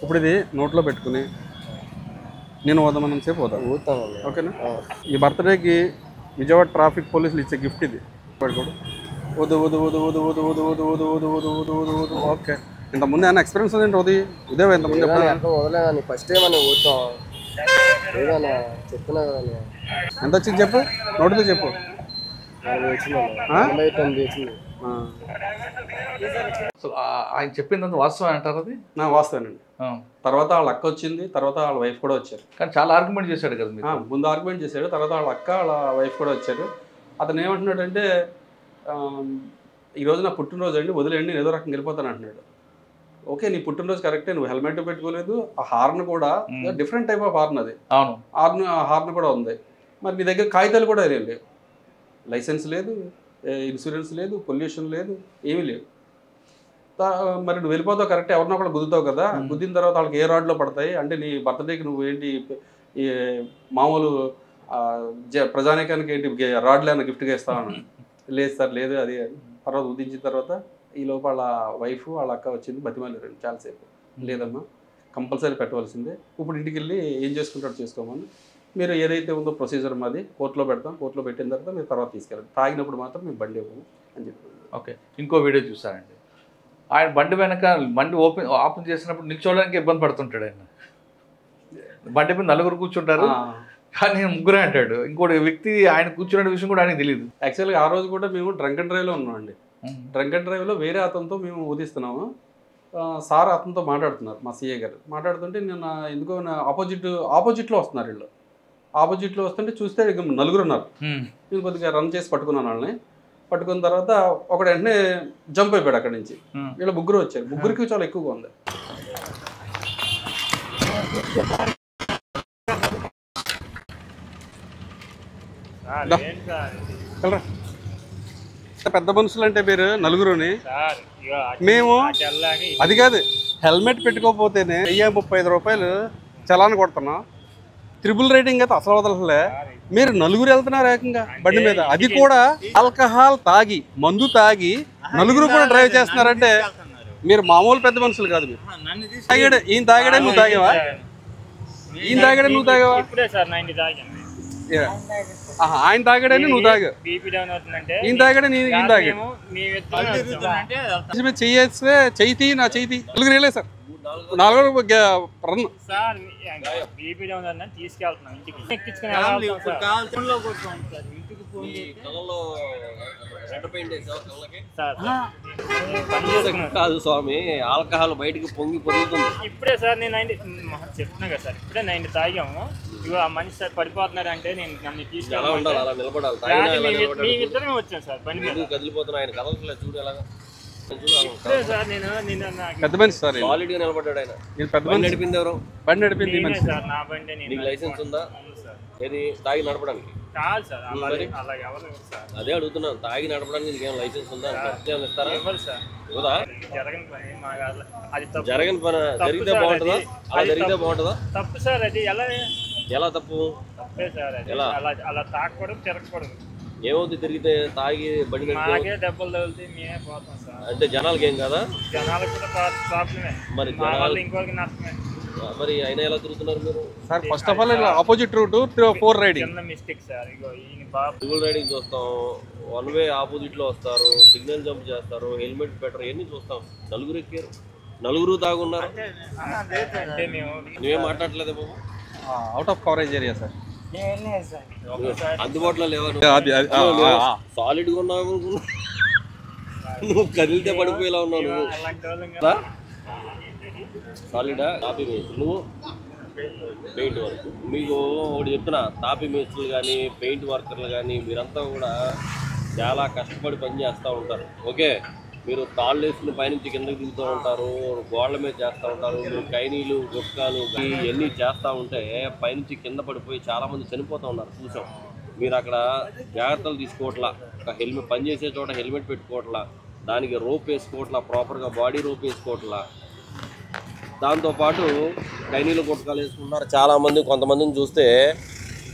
ఇప్పుడు ఇది నోట్లో పెట్టుకుని నేను వదమని సేపు పోతాను, ఓకేనా? ఈ బర్త్డేకి విజయవాడ ట్రాఫిక్ పోలీసులు ఇచ్చే గిఫ్ట్ ఇది. వదు వదు వదు వదు వదు వదు వదు వదు వదు వదు వదు వదు వదు. ఓకే, ఇంతకుముందు ఏమైనా ఎక్స్పీరియన్స్ ఉంది ఉదయం? ఇంతకుముందు వదలేదని ఫస్ట్ టైం అని ఊరుతాం ఏదన్నా చెప్తున్నా కదా. ఎంత వచ్చింది చెప్పు, నోటితో చెప్పు. అసలు ఆయన చెప్పిందంత వాస్తవం అంటారు? అది నా వాస్తవేనండి. తర్వాత వాళ్ళ అక్క వచ్చింది, తర్వాత వాళ్ళ వైఫ్ కూడా వచ్చారు. కానీ చాలా ఆర్గ్యుమెంట్ చేశాడు కదా మీరు. ముందు ఆర్గ్యుమెంట్ చేశాడు, తర్వాత వాళ్ళ అక్క వాళ్ళ వైఫ్ కూడా వచ్చారు. అతను ఏమంటున్నాడంటే ఈరోజు నా పుట్టినరోజు అండి, వదిలేండి, నేను ఏదో రకంగా వెళ్ళిపోతాను అంటున్నాడు. ఓకే, నీ పుట్టినరోజు కరెక్టే, నువ్వు హెల్మెట్ పెట్టుకోలేదు, ఆ హార్న్ కూడా డిఫరెంట్ టైప్ ఆఫ్ హార్న్, అది అవును హార్న్ కూడా ఉంది. మరి నీ దగ్గర కాగితాలు కూడా లేవు, లైసెన్స్ లేదు, ఇన్సూరెన్స్ లేదు, పొల్యూషన్ లేదు, ఏమీ లేవు. మరి నువ్వు వెళ్ళిపోతావు కరెక్ట్, ఎవరినో కూడా గుద్దుతావు కదా, గుద్దిన తర్వాత వాళ్ళకి ఏ రాడ్లో పడతాయి అంటే నీ బర్త్డేకి నువ్వు ఏంటి ఈ మామూలు ప్రజానీకానికి ఏంటి రాడ్లు ఏమైనా గిఫ్ట్గా ఇస్తావని. లేదు సార్ లేదు అది. తర్వాత ఉదించిన తర్వాత ఈ లోపు వాళ్ళ వైఫ్ వాళ్ళ అక్క వచ్చింది, బతిమాలేరండి చాలాసేపు. లేదమ్మా కంపల్సరీ పెట్టవలసిందే, ఇప్పుడు ఇంటికి వెళ్ళి ఏం చేసుకుంటాడు చేసుకోమని, మీరు ఏదైతే ఉందో ప్రొసీజర్ మాది కోర్టులో పెడతాం, కోర్టులో పెట్టిన తర్వాత మీరు తర్వాత తీసుకెళ్ళండి, తాగినప్పుడు మాత్రం మేము బండి ఇవ్వము అని చెప్పి. ఓకే, ఇంకో వీడియో చూసానండి, ఆయన బండి వెనక బండి ఓపెన్ చేసినప్పుడు నిల్చోవడానికి ఇబ్బంది పడుతుంటాడు. ఆయన బండి మీద నలుగురు కూర్చుంటారు కానీ నేను ముగ్గురే అంటాడు. ఇంకోటి వ్యక్తి ఆయన కూర్చున్న విషయం కూడా ఆయనకు తెలియదు. యాక్చువల్గా ఆ రోజు కూడా మేము డ్రంక్ అండ్ డ్రైవ్లో ఉన్నామండి. డ్రంక్ అండ్ డ్రైవ్లో వేరే అతనితో మేము ఊదిస్తున్నాము. సార్ అతనితో మాట్లాడుతున్నారు, మా సిఏ గారు మాట్లాడుతుంటే నేను ఎందుకో ఆపోజిట్లో వస్తున్నారు వీళ్ళు. ఆపోజిట్లో వస్తుంటే చూస్తే నలుగురు ఉన్నారు. నేను కొద్దిగా రన్ చేసి పట్టుకున్నాను వాళ్ళని. పట్టుకున్న తర్వాత ఒకడు వెంటనే జంప్ అయిపోయాడు అక్కడి నుంచి. వీళ్ళు ముగ్గురు వచ్చారు, ముగ్గురికి చాలా ఎక్కువగా ఉంది. పెద్ద మనుషులు అంటే మీరు నలుగురుని, మేము అది కాదు హెల్మెట్ పెట్టుకోకపోతేనే 1035 రూపాయలు చలాన్ కొడుతున్నాం. ట్రిపుల్ రైడింగ్ అయితే అసలు వదలలే. మీరు నలుగురు వెళ్తున్నారు ఏకంగా బండి మీద, అది కూడా ఆల్కహాల్ తాగి మందు తాగి నలుగురు కూడా డ్రైవ్ చేస్తున్నారంటే మీరు మామూలు పెద్ద మనుషులు కాదు. మీరు తాగాడే, ఈయన తాగాడే నువ్వు తాగావా? ఈయన తాగాడే నువ్వు తాగావా? ఆయన తాగాడని నువ్వు తాగా, ఈయన తాగాడే ఈయన తాగాడు. చెయ్యేస్తే చెయ్యి నా చెయ్యి నలుగురు వెళ్ళే సార్, నాలుగు రన్ కాదు స్వామి, ఆల్కహాల్ బయటకు పొంగి పొరుగుతుంది. ఇప్పుడే సార్ నేను చెప్తున్నా కదా సార్, ఇప్పుడే 90 తాగాము. ఇగో ఆ మనిషి సార్ పడిపోతున్నారు అంటే నేను నన్ను తీసుకెళ్ళాలి, అలా నిలబడాలి. ఇద్దరమే వచ్చాను సార్ బండి మీద. కదిలిపోతున్నా ఆయన కదలట్లేదు, చూడు ఎలాగా. సార్ నేను పెద్ద మనిషి సార్, సాలిడ్ గా నిలబడ్డాడు ఆయన. పెద్ద మనిషి నడిపింది ఎవరు? బండి నడిపింది సార్, నా బండి. నీకు లైసెన్స్ ఉందా? ఏది తాగి నడపడానికి? కాదు సార్, అదే అడుగుతున్నాను, తాగి నడపడానికి నీకేం లైసెన్స్ ఉందా? ఇస్తారా? ఇవ్వదా? జరగని పని జరిగితే బాగుంటుందా? అలా జరిగితే బాగుంటుందా? తప్పు సార్ అది. ఎలా తప్పు? తప్పే సార్ అది. అలా తాకూడదు, తిరగకూడదు. ఏమవుతుంది తిరిగితే? తాగి బండి దెబ్బలు తగిలితే మేమే పోతాం సార్. అంటే జనాలకి ఏం కదా? జనాలకు కూడా ప్రాబ్లమే, మరి ఇంకోరికి నష్టమే. మరి అయినా ఎలా తిరుగుతున్నారు మీరు? Sir first of all opposite route 4 riding. చిన్న మిస్టేక్ సార్. ఇగో ఈయన బాబు ట్రిపుల్ రైడింగ్ చూస్తాం, వన్ వే ఆపోజిట్ లో వస్తారు, సిగ్నల్ జంప్ చేస్తారు, హెల్మెట్ పెట్టరు, ఎన్ని చూస్తాం. నలుగురు ఎక్కారు, నలుగురు తాగున్నారు. అంటే మేము నువ్వేం మాట్లాడలేదు బాబు? Out of coverage area sir, అందుబాటులో లేవా? సాలిడ్ గా ఉన్నావు నువ్వు, కదిలితే పడిపోయేలా ఉన్నావు నువ్వు. సాలిడా? తాపీ మేస్త్రులు, పెయింట్ వర్క్. మీకు ఒకటి చెప్తున్నా, తాపీ మేస్త్రులు కానీ పెయింట్ వర్కర్లు కానీ మీరంతా కూడా చాలా కష్టపడి పని చేస్తూ ఉంటారు. ఓకే, మీరు తాళ్ళు వేసుకుని పైనుంచి కిందకి దిగుతూ ఉంటారు, గోడల మీద చేస్తూ ఉంటారు, మీరు కైనీలు గుట్కాలు ఇవన్నీ చేస్తూ ఉంటే పైనుంచి కింద పడిపోయి చాలామంది చనిపోతూ ఉన్నారు, చూసాం. మీరు అక్కడ జాగ్రత్తలు తీసుకోవట్లా, ఒక హెల్మెట్ పనిచేసే చోట హెల్మెట్ పెట్టుకోవట్లా, దానికి రోప్ వేసుకోవట్లా, ప్రాపర్గా బాడీ రోప్ వేసుకోవట్లా. దాంతోపాటు కైనీలు గుట్కాలు వేసుకుంటున్నారు చాలామంది. కొంతమందిని చూస్తే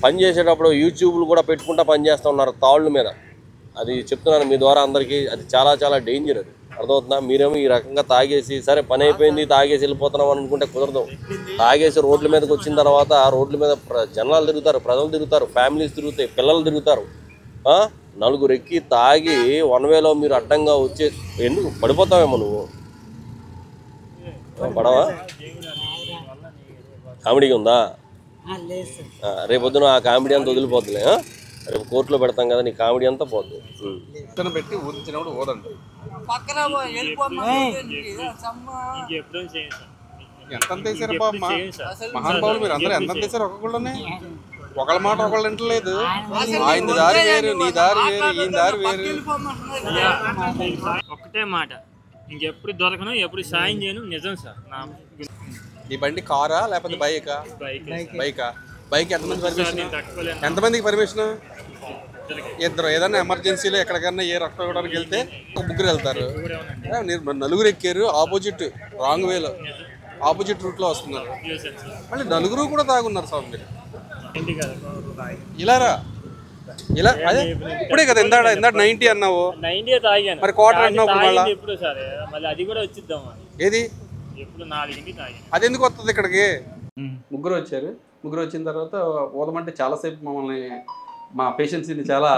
పని చేసేటప్పుడు యూట్యూబ్లు కూడా పెట్టుకుంటా పని చేస్తూ ఉన్నారు తాళ్ళు మీద. అది చెప్తున్నాను మీ ద్వారా అందరికీ, అది చాలా చాలా డేంజర్. అది అర్థమవుతుందా? మీరేమో ఈ రకంగా తాగేసి సరే పని అయిపోయింది తాగేసి వెళ్ళిపోతున్నాం అనుకుంటే కుదరదు. తాగేసి రోడ్ల మీదకి వచ్చిన తర్వాత రోడ్ల మీద జనాలు తిరుగుతారు, ప్రజలు తిరుగుతారు, ఫ్యామిలీస్ తిరుగుతాయి, పిల్లలు తిరుగుతారు. నలుగురు ఎక్కి తాగి వన్ వేలో మీరు అడ్డంగా వచ్చే ఎందుకు పడిపోతావేమో నువ్వు? పడవా? కామెడీ ఉందా? రేపొద్దున ఆ కామెడీ అంతా వదిలిపోద్దులే. రేపు కోర్టులో పెడతాం కదా, నీ కామెడీ అంతా పోద్దు. పెట్టి ఊరించినప్పుడు ఓదండి. ఎంత వేసారు మహానుభావులు, మీరు అందరూ ఎంత వేసారు ఒక్కొక్కళ్ళని? ఒకళ్ళ మాట ఒకళ్ళు వింటలేదు. ఆయన దారి వేరు, నీ దారి వేరు, ఈయన దారి వేరు. ఒక్కటే మాట, ఇంకెప్పుడు దొరకను, ఎప్పుడు సాయం చేయను. నిజం సార్. నా ఈ బండి కారా లేకపోతే బైకా? బైకా. బైక్ ఎంతమంది పర్మిషన్? ఎంతమందికి పర్మిషన్? ఇద్దరు. ఏదైనా ఎమర్జెన్సీలో ఎక్కడికన్నా ఏ రక్తం ఇవ్వడానికి వెళ్తే ముగ్గురు వెళ్తారు. నలుగురు ఎక్కారు, ఆపోజిట్ రాంగ్ వేలో ఆపోజిట్ రూట్లో వస్తున్నారు. మళ్ళీ నలుగురు కూడా తాగున్నారు స్వామి. మీరు ఇలా రా, ఇలా అదే ఇప్పుడే కదా ఇందాడ 90 అన్నావు, 90 తాగాను. మరి క్వార్టర్ అన్నావు. ఎప్పుడు సార్ మళ్ళీ అది కూడా వచ్చిద్దాం. ఏది ఎప్పుడు 4కి తాగాను. అది ఎందుకు వస్తుంది ఇక్కడికి? ముగ్గురు వచ్చారు. ముగ్గురు వచ్చిన తర్వాత ఓదమంటే చాలాసేపు మమ్మల్ని, మా పేషెన్సీని చాలా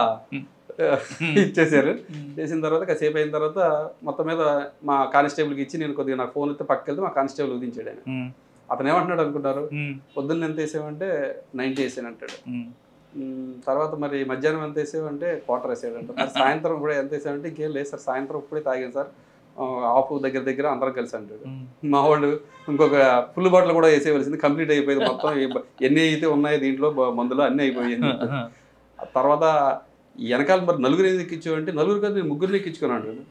ఇచ్చేసారు. చేసిన తర్వాత కాసేపు అయిన తర్వాత మొత్తం మీద మా కానిస్టేబుల్కి ఇచ్చి, నేను కొద్దిగా నాకు ఫోన్ అయితే పక్కకి వెళ్తే మా కానిస్టేబుల్ ఉదించాడు. ఆయన అతను ఏమంటున్నాడు అనుకుంటారు, పొద్దున్న ఎంత వేసామంటే 90 వేసాను అంటాడు. తర్వాత మరి మధ్యాహ్నం ఎంత వేసామంటే క్వార్టర్ వేసాడంట. మరి సాయంత్రం కూడా ఎంత వేసామంటే ఇంకేం లేదు సార్, సాయంత్రం ఇప్పుడే తాగాను సార్, ఆఫ్ దగ్గర అందరం కలిసి అంటాడు. మా వాళ్ళు ఇంకొక ఫుల్ బాటిల్ కూడా వేసేయవలసింది, కంప్లీట్ అయిపోయింది మొత్తం. ఎన్ని అయితే ఉన్నాయో దీంట్లో మందులు అన్నీ అయిపోయింది. తర్వాత వెనకాల మరి నలుగురు ఎందుకు ఎక్కించావంటే, నలుగురు కాదు నేను ముగ్గురిని ఎక్కించుకుని అంటాడు.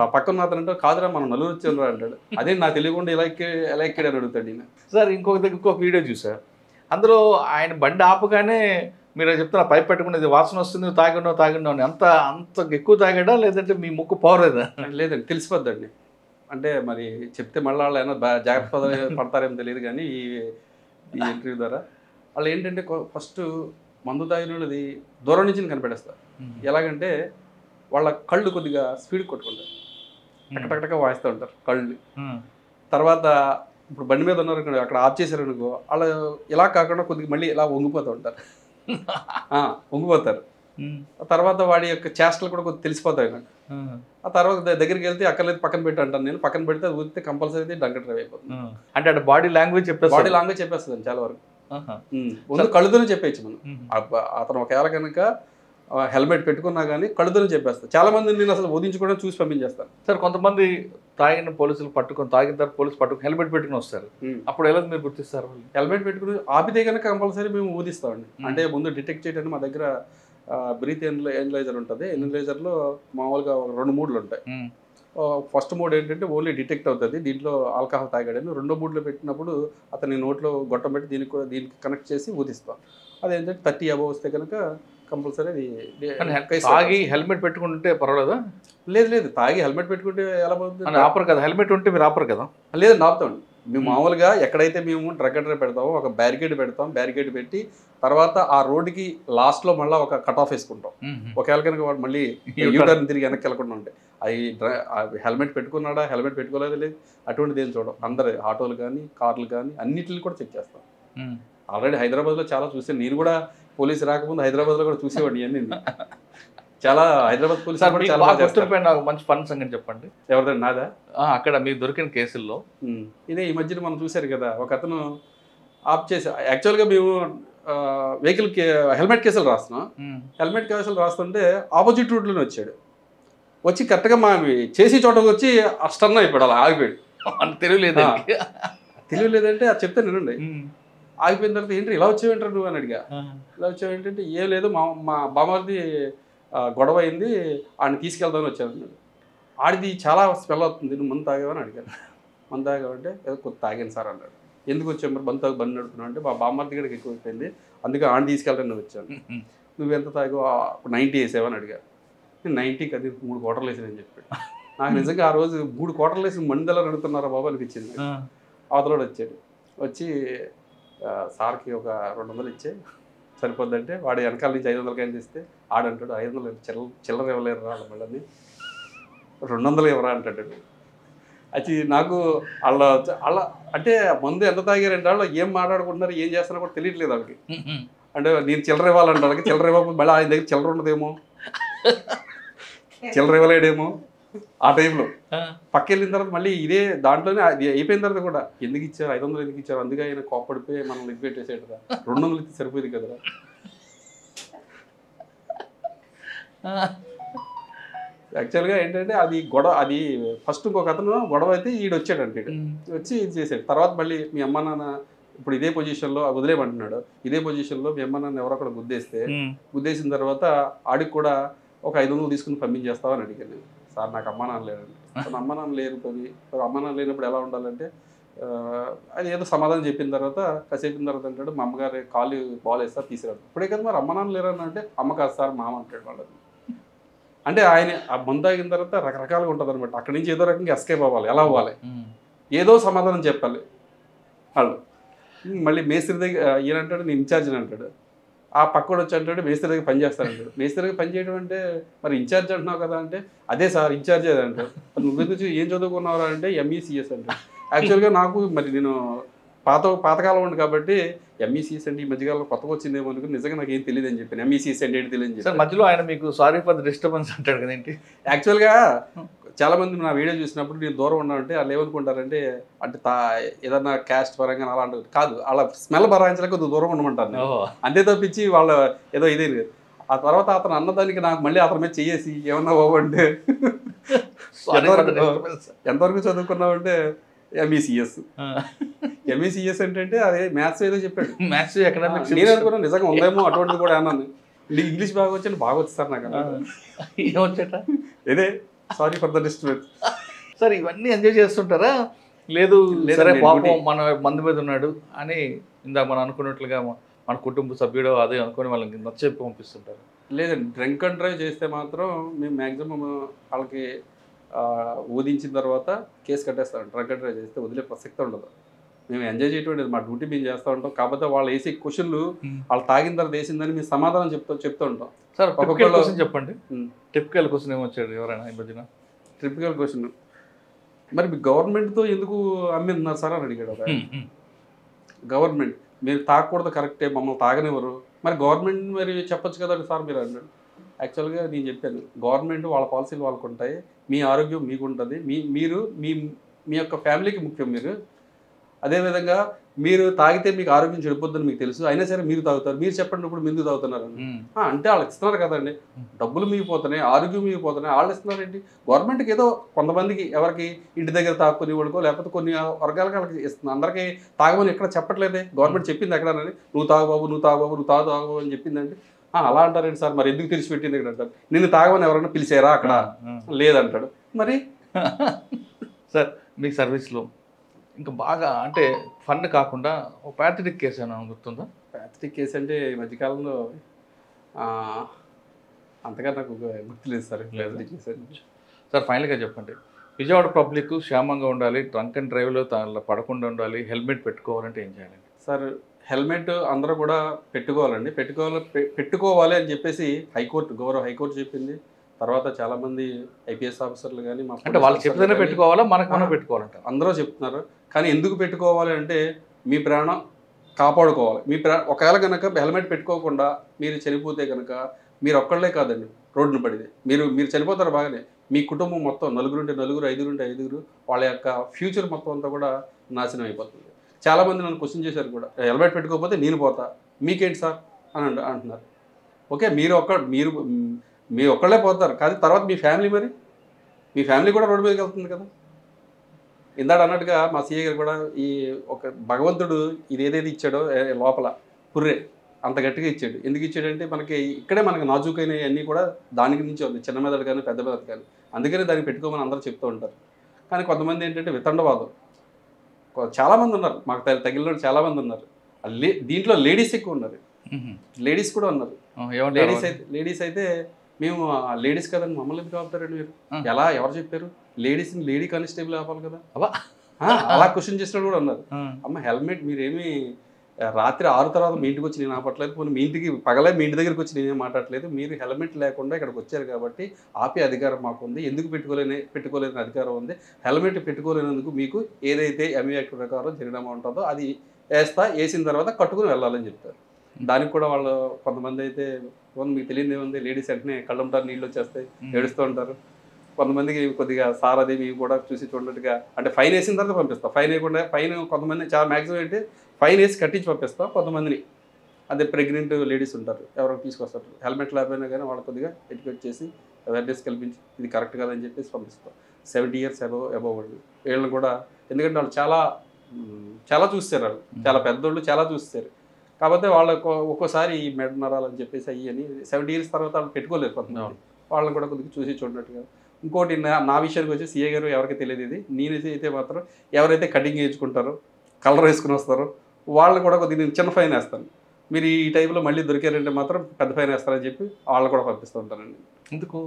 ఆ పక్కన అతను అంటే, కాదురా మనం నలుగురు వచ్చాను అంటాడు. అదే నాకు తెలియకుండా ఎలా ఎక్కాడు అని అడుగుతాడు ఈయన. సార్ ఇంకొక వీడియో చూసా, అందులో ఆయన బండి ఆపగానే మీరు చెప్తున్నా పైప్ పెట్టుకునేది వాసన వస్తుంది, తాగినావు అని. అంత ఎక్కువ తాగాడా లేదంటే మీ ముక్కు పోరేదా? లేదండి, తెలిసిపోద్దండి. అంటే మరి చెప్తే మళ్ళీ వాళ్ళు ఏమైనా జాగ్రత్త పడతారేమో తెలియదు, కానీ ఈ ఇంటర్వ్యూ ద్వారా వాళ్ళు ఏంటంటే ఫస్ట్ మందు తాగినది దూరం నుంచి కనిపెడేస్తారు. ఎలాగంటే వాళ్ళ కళ్ళు కొద్దిగా స్పీడ్ కొట్టుకుంటారు, టకటకటక వాయిస్తూ ఉంటారు కళ్ళు. తర్వాత ఇప్పుడు బండి మీద ఉన్నారు అక్కడ ఆఫ్ చేశారు అనుకో, వాళ్ళు ఇలా కాకుండా కొద్దిగా మళ్ళీ ఇలా వంగిపోతూ ఉంటారు, వంగిపోతారు. తర్వాత వాడి యొక్క చేష్టలు కూడా కొద్దిగా తెలిసిపోతాయి నాకు. ఆ తర్వాత దగ్గరికి వెళ్తే అక్కర్లేదు పక్కన పెట్టి అంటాను నేను. పక్కన పెడితే అది ఊరితే కంపల్సరీ డంక డ్రైవ్ అయిపోతుంది. అంటే అటు బాడీ లాంగ్వేజ్ చెప్పేస్తుంది చాలా వరకు. ముందు కళ్ళుతోనే చెప్పేయచ్చు మనం. అతను ఒకవేళ కనుక హెల్మెట్ పెట్టుకున్నా కానీ కళ్ళుతోనే చెప్పేస్తాను. చాలా మంది నేను అసలు వదిలించుకోవడం చూసి పంపించేస్తాను. సార్ కొంతమంది తాగిన పోలీసులు పట్టుకొని, తాగిన తర్వాత పోలీసు పట్టుకుని హెల్మెట్ పెట్టుకుని వస్తారు. అప్పుడు ఎలా మీరు గుర్తిస్తారు? హెల్మెట్ పెట్టుకుని ఆపితే కనుక కంపల్సరీ మేము ఊదిస్తామండి. అంటే ముందు డిటెక్ట్ చేయడానికి మా దగ్గర బ్రీత్ ఎనలైజర్ ఉంటుంది. ఎనలైజర్లో మామూలుగా 2 మోడ్లు ఉంటాయి. ఫస్ట్ మోడ్ ఏంటంటే ఓన్లీ డిటెక్ట్ అవుతుంది, దీంట్లో ఆల్కహాల్ తాగాడని. 2వ మోడ్లో పెట్టినప్పుడు అతని నోట్లో గొట్టం పెట్టి దీనికి కనెక్ట్ చేసి ఊదిస్తాం. అదేంటంటే 30 అబవ్ వస్తే కనుక కంపల్సరీ అది. తాగి హెల్మెట్ పెట్టుకుంటే పర్వాలేదా? లేదు, తాగి హెల్మెట్ పెట్టుకుంటే ఎలా పోతుంది? ఆపరు కదా, హెల్మెట్ ఉంటే మీరు ఆపరు కదా? లేదండి, ఆపుతామండి. మేము మామూలుగా ఎక్కడైతే మేము డ్రగ్ అండ్ డ్రైవ్ పెడతామో ఒక బ్యారికేడ్ పెడతాం. బ్యారికేడ్ పెట్టి తర్వాత ఆ రోడ్డుకి లాస్ట్లో మళ్ళీ ఒక కట్ ఆఫ్ వేసుకుంటాం. ఒకవేళ కనుక వాడు మళ్ళీ యూటర్న్ తిరిగి వెనక్కి వెళ్ళకుండా ఉంటాయి. అవి హెల్మెట్ పెట్టుకున్నాడా, హెల్మెట్ పెట్టుకోలేదు లేదు, అటువంటిది ఏం చూడం. అందరు ఆటోలు కానీ కార్లు కానీ అన్నిటిని కూడా చెక్ చేస్తాం. ఆల్రెడీ హైదరాబాద్లో చాలా చూసాను నేను కూడా. పోలీసు రాకముందు హైదరాబాద్లో కూడా చూసేవాడిని ఇవన్నీ. చాలా హైదరాబాద్ పోలీసు నాకు మంచి ఫన్ సంగతి చెప్పండి. ఎవరిదండి? నాదా? అక్కడ మీకు దొరికిన కేసుల్లో ఇదే ఈ మధ్యన మనం చూశారు కదా, ఒక అతను ఆఫ్ చేసి, యాక్చువల్గా మేము వెహికల్కి హెల్మెట్ కేసులు రాస్తున్నాం. హెల్మెట్ కేసులు రాస్తుంటే ఆపోజిట్ రూట్లోనే వచ్చాడు. వచ్చి కరెక్ట్గా మా చేసి చోటకు వచ్చి స్టన్ అయిపోయాడు, అలా ఆగిపోయాడు. తెలియలేదంటే అది చెప్తే నేనండి. ఆగిపోయిన తర్వాత ఏంటి ఇలా వచ్చావేంటారు నువ్వు అని అడిగా. ఇలా వచ్చావేంటంటే ఏం లేదు, మా బామ్మది గొడవ అయింది, ఆడిని తీసుకెళ్దామని వచ్చాను. ఆడిది చాలా స్మెల్ అవుతుంది, నువ్వు మందు తాగావని అడిగాను. మందు తాగావంటే ఏదో కొత్త తాగాను సార్ అన్నాడు. ఎందుకు వచ్చావు మరి బండి నడుపుతున్నావు అంటే, మా బామ్మది కూడా ఎక్కువ అయిపోయింది, అందుకే ఆడిని తీసుకెళ్ళడానికి వచ్చాను. నువ్వు ఎంత తాగావు? 90 వేసావని అడిగాను. నేను 90 అది 3 క్వార్టర్లు వేసానని చెప్పాడు. నాకు నిజంగా ఆ రోజు 3 క్వార్టర్లు వేసి మందిలో నడుతున్నారా బాబు అనిపించింది. అవతలోడు వచ్చాడు. వచ్చి సార్కి ఒక 200 ఇచ్చే సరిపోద్దంటే, వాడు వెనకాల నుంచి 500 కాయలు ఇస్తే ఆడంటాడు 500 చిల్లర ఇవ్వలేరు రా మళ్ళీ, 200 ఇవ్వరా అంటాడు. అది నాకు అలా అంటే మందు ఎంత తాగారంటే వాళ్ళు ఏం మాట్లాడుకుంటున్నారు, ఏం చేస్తున్నారో కూడా తెలియట్లేదు వాళ్ళకి. అంటే నేను చిల్లర ఇవ్వాలంటే వాళ్ళకి చిల్లర ఇవ్వకపోతే మళ్ళీ ఆయన దగ్గర చిల్లర ఉండదేమో, చిల్లర ఇవ్వలేడేమో. ఆ టైంలో పక్క వెళ్ళిన తర్వాత మళ్ళీ ఇదే దాంట్లోనే అది అయిపోయిన తర్వాత కూడా ఎందుకు ఇచ్చారు, 500 ఎందుకు ఇచ్చారు, అందుకే ఆయన కోప్పడిపోయి మనం లిక్ పెట్టేసేటరా, 200 ఇస్తే సరిపోయింది కదరా. యాక్చువల్గా ఏంటంటే అది ఫస్ట్ ఇంకొక అతను గొడవ అయితే ఈడు వచ్చాడంటే, వచ్చి ఇది చేసాడు. తర్వాత మళ్ళీ మీ అమ్మ నాన్న ఇప్పుడు ఇదే పొజిషన్లో వదిలేమంటున్నాడు, ఇదే పొజిషన్లో మీ అమ్మ నన్ను ఎవరో ఒకటి గుద్దేసిన తర్వాత ఆడికి కూడా ఒక 500 తీసుకుని పంపించేస్తావని అడిగాను నేను. సార్ నాకు అమ్మ నాన్న లేరండి. అమ్మ నాన్న లేరు పని, అమ్మ నాన్న లేనప్పుడు ఎలా ఉండాలంటే అది ఏదో సమాధానం చెప్పిన తర్వాత కాసేపు తర్వాత అంటాడు మా అమ్మగారు కాళ్ళు బాల్ వేస్తారు తీసిరాడు. ఇప్పుడే కదా మరి అమ్మ నాన్న లేరని అంటే అమ్మ కాదు సార్ మామ అంటాడు వాళ్ళని. అంటే ఆయన ఆ మందు ఆగిన తర్వాత రకరకాలుగా ఉంటుంది అనమాట. అక్కడి నుంచి ఏదో రకంగా ఎస్కేప్ అవ్వాలి, ఎలా అవ్వాలి, ఏదో సమాధానం చెప్పాలి వాళ్ళు. మళ్ళీ మేస్త్రి దగ్గర ఈయనంటాడు నేను ఇన్ఛార్జ్ అంటాడు, ఆ పక్కడు వచ్చి అంటాడు మేస్త్రి దగ్గర పని చేస్తానంటాడు. మేస్త్రి దగ్గర పని చేయడం అంటే మరి ఇన్ఛార్జ్ అంటున్నావు కదా అంటే అదే సార్ ఇన్ఛార్జ్ అదే అంటాడు. నువ్వు ఏం చదువుకున్నావు అంటే ఎంఈసిఎస్ అంటాడు. యాక్చువల్గా నాకు మరి నేను పాతకాలం ఉంది కాబట్టి ఎంఈసిఎస్ అంటే ఈ మధ్యకాలంలో కొత్తగా వచ్చిందేమో అనుకుని నిజంగా నాకు ఏం తెలియదు అని చెప్పాను. ఎంఈసిఎస్ అంటే ఏంటి తెలియదు సార్. మధ్యలో ఆయన మీకు సారీ ఫర్ ద డిస్టర్బెన్స్ అంటాడు కదేంటి. యాక్చువల్గా చాలా మంది నా వీడియో చూసినప్పుడు నేను దూరం ఉన్నానంటే వాళ్ళు ఏమనుకుంటారంటే అంటే ఏదన్నా క్యాస్ట్ పరంగా అలాంటి కాదు, వాళ్ళ స్మెల్ భరాయించలేక కొద్దిగా దూరం ఉండమంటారు. అంతే తప్పించి వాళ్ళ ఏదో ఇదే. ఆ తర్వాత అతను అన్నదానికి నాకు మళ్ళీ అతని మీద చేసి ఏమన్నా బాగుంటే ఎంతవరకు చదువుకున్నావంటే ఎంఈసిఎస్. ఎంఈసిఎస్ అంటే అదే మ్యాథ్స్ ఏదో చెప్పాడు. మ్యాథ్స్ ఎకనామిక్స్ నేను అనుకున్నాను నిజంగా ఉందేమో అటువంటిది కూడా అన్నాను. ఇంగ్లీష్ బాగా వచ్చి బాగా వచ్చి సార్ నాకు ఏమొచ్చట ఇదే sorry for the disturbance. Sir ఇవన్నీ ఎంజాయ్ చేస్తుంటారా? లేదు సరే పాపం మన మంది మీద ఉన్నాడు అని ఇందాక మనం అనుకున్నట్లుగా మన కుటుంబ సభ్యుడు అదే అనుకుని వాళ్ళకి నచ్చేపి పంపిస్తుంటారు? లేదండి, డ్రింక్ అండ్ డ్రైవ్ చేస్తే మాత్రం మేము మ్యాక్సిమం వాళ్ళకి ఊదించిన తర్వాత కేసు కట్టేస్తాం. డ్రంక్ అండ్ డ్రైవ్ చేస్తే వదిలే ప్రసక్తి ఉండదు. మేము ఎంజాయ్ చేయటం మా డ్యూటీ మేము చేస్తూ ఉంటాం. కాకపోతే వాళ్ళు వేసే క్వశ్చన్లు వాళ్ళు తాగిన తర్వాత వేసిందని మేము సమాధానం చెప్తూ ఉంటాం. సార్ టిపికల్ క్వశ్చన్ చెప్పండి. టిపికల్ క్వశ్చన్ ఏమొచ్చాడు ఎవరైనా ఈ మధ్యన? టిపికల్ క్వశ్చన్ మరి మీ గవర్నమెంట్తో ఎందుకు అమ్మిస్తున్నారు సార్ అని అడిగాడు. గవర్నమెంట్ మీరు తాగకూడదు కరెక్టే, మమ్మల్ని తాగనివ్వరు, మరి గవర్నమెంట్ మరి చెప్పొచ్చు కదండి సార్ మీరు అన్నాడు. యాక్చువల్గా నేను చెప్పాను గవర్నమెంట్ వాళ్ళ పాలసీలు వాళ్ళకు ఉంటాయి, మీ ఆరోగ్యం మీకు ఉంటుంది, మీరు మీ యొక్క ఫ్యామిలీకి ముఖ్యం. మీరు అదేవిధంగా మీరు తాగితే మీకు ఆరోగ్యం చెడిపోద్దని మీకు తెలుసు, అయినా సరే మీరు తాగుతారు. మీరు చెప్పండి ఇప్పుడు మీరు తాగుతున్నారు అంటే వాళ్ళు ఇస్తున్నారు కదండి, డబ్బులు మిగిపోతున్నాయి, ఆరోగ్యం మిగిపోతున్నాయి, వాళ్ళు ఇస్తున్నారండి. గవర్నమెంట్కి ఏదో కొంతమందికి ఎవరికి ఇంటి దగ్గర తాక్కుని వాడుకో లేకపోతే కొన్ని వర్గాలకు వాళ్ళకి ఇస్తుంది. అందరికీ తాగమని ఎక్కడ చెప్పట్లేదే. గవర్నమెంట్ చెప్పింది ఎక్కడన్నది నువ్వు తాగు బాబు నువ్వు తాగు బాబు నువ్వు తాగు అని చెప్పిందండి. అలా అంటారండి సార్, మరి ఎందుకు తెలిసిపెట్టింది ఇక్కడ అంటారు. నిన్ను తాగమని ఎవరైనా పిలిచారా అక్కడ? లేదంటాడు. మరి సార్ మీ సర్వీస్లో ఇంకా బాగా అంటే ఫన్ కాకుండా ఒక ప్యాథటిక్ కేసు ఏమైనా గుర్తుందా? ప్యాథటిక్ కేసు అంటే ఈ మధ్యకాలంలో అంతగా నాకు గుర్తులేదు సార్. ప్యాథటిక్ కేసు సార్ ఫైనల్గా చెప్పండి, విజయవాడ పబ్లిక్ క్షేమంగా ఉండాలి, డ్రంక్ అండ్ డ్రైవ్లో పడకుండా ఉండాలి, హెల్మెట్ పెట్టుకోవాలంటే ఏం చేయాలి సార్? హెల్మెట్ అందరూ కూడా పెట్టుకోవాలండి. పెట్టుకోవాలి అని చెప్పేసి గౌరవ హైకోర్టు చెప్పింది. తర్వాత చాలామంది ఐపీఎస్ ఆఫీసర్లు కానీ అంటే వాళ్ళు చెప్తేనే పెట్టుకోవాలా మనకు మనం పెట్టుకోవాలంట అందరూ చెప్తున్నారు. కానీ ఎందుకు పెట్టుకోవాలి అంటే మీ ప్రాణం కాపాడుకోవాలి. మీ ఒకవేళ కనుక హెల్మెట్ పెట్టుకోకుండా మీరు చనిపోతే కనుక మీరు ఒక్కళ్ళే కాదండి రోడ్డును పడితే మీరు చనిపోతారు. బాగానే మీ కుటుంబం మొత్తం నలుగురుంటే నలుగురు, ఐదుగురు వాళ్ళ యొక్క ఫ్యూచర్ మొత్తం అంతా కూడా నాశనం అయిపోతుంది. చాలామంది నన్ను క్వశ్చన్ చేశారు కూడా, హెల్మెట్ పెట్టుకోకపోతే నేను పోతా మీకేంటి సార్ అని అంటున్నారు. ఓకే మీరు ఒక్కళ్ళే పోతారు, కానీ తర్వాత మీ ఫ్యామిలీ, మరి మీ ఫ్యామిలీ కూడా రోడ్డు మీదకి వెళ్తుంది కదా. ఇందాక అన్నట్టుగా మా సీఏ గారు కూడా ఈ ఒక భగవంతుడు ఇది ఏదైతే ఇచ్చాడో లోపల పుర్రే అంత గట్టిగా ఇచ్చాడు. ఎందుకు ఇచ్చాడంటే మనకి ఇక్కడే మనకి నాజూకైన అన్నీ కూడా దానికి నుంచి ఉంది, చిన్న మెదడు కానీ పెద్ద మెదడు కానీ. అందుకనే దాన్ని పెట్టుకోమని అందరూ చెప్తూ ఉంటారు. కానీ కొంతమంది ఏంటంటే వితండవాదం చాలామంది ఉన్నారు, మాకు తగిలిన చాలామంది ఉన్నారు. దీంట్లో లేడీస్ ఎక్కువ ఉన్నారు, లేడీస్ కూడా ఉన్నారు. లేడీస్ అయితే మేము లేడీస్ కదండి మమ్మల్ని ఎందుకు ఆపుతారండి మీరు, ఎవరు చెప్పారు లేడీస్ని లేడీ కానిస్టేబుల్ ఆపాలి కదా అలా క్వశ్చన్ చేసినట్టు కూడా ఉన్నారు. అమ్మ హెల్మెట్ మీరేమి రాత్రి 6 తర్వాత మీ ఇంటికి వచ్చి నేను ఆపట్లేదు, పోనీ మీ ఇంటికి పగలే మీ ఇంటి దగ్గరికి వచ్చి నేనేం మాట్లాడలేదు. మీరు హెల్మెట్ లేకుండా ఇక్కడికి వచ్చారు కాబట్టి ఆపే అధికారం మాకు ఉంది, ఎందుకు పెట్టుకోలేని అధికారం ఉంది. హెల్మెట్ పెట్టుకోలేనందుకు మీకు ఏదైతే ఎంఈ యాక్ట్ ప్రకారం జరిగినమా ఉంటుందో అది వేసిన తర్వాత కట్టుకుని వెళ్ళాలని చెప్తారు. దానికి కూడా వాళ్ళు కొంతమంది అయితే మీకు తెలియదు ఏముంది, లేడీస్ వెంటనే కళ్ళంటారు, నీళ్ళు వచ్చేస్తాయి, ఏడుస్తూ ఉంటారు. కొంతమందికి కొద్దిగా సార్ అది మీకు కూడా చూసి చూడట్టుగా అంటే ఫైన్ వేసిన తర్వాత పంపిస్తాం. ఫైన్ వేయకుండా కొంతమంది చాలా మ్యాక్సిమం ఏంటి ఫైన్ వేసి కట్టించి పంపిస్తాం. కొంతమందిని అదే ప్రెగ్నెంట్ లేడీస్ ఉంటారు, ఎవరో తీసుకొస్తారు, హెల్మెట్ లేకపోయినా కానీ వాళ్ళు కొద్దిగా ఎడ్యుకేట్ చేసి అవేర్నెస్ కల్పించి ఇది కరెక్ట్ కాదని చెప్పేసి పంపిస్తాం. 70 years అబవ్ వాళ్ళు వీళ్ళని కూడా, ఎందుకంటే వాళ్ళు చాలా చాలా చూస్తారు వాళ్ళు, చాలా పెద్దోళ్ళు చాలా చూస్తారు. కాకపోతే వాళ్ళకు ఒక్కోసారి ఈ మెడ నరాలు అని చెప్పేసి అయ్యి అని 70 years తర్వాత వాళ్ళు పెట్టుకోలేరు కొంతమంది. వాళ్ళని కూడా కొద్దిగా చూసి చూడనట్టుగా. ఇంకోటి నా విషయానికి వచ్చి సీఏ గారు ఎవరికి తెలియదు ఇది, నేనైతే అయితే మాత్రం ఎవరైతే కటింగ్ వేయించుకుంటారో కలర్ వేసుకుని వస్తారో వాళ్ళు కూడా కొద్దిగా నేను చిన్న ఫైన్ వేస్తాను. మీరు ఈ టైంలో మళ్ళీ దొరికారంటే మాత్రం పెద్ద ఫైన్ వేస్తారని చెప్పి వాళ్ళు కూడా పంపిస్తూ ఉంటానండి. ఎందుకు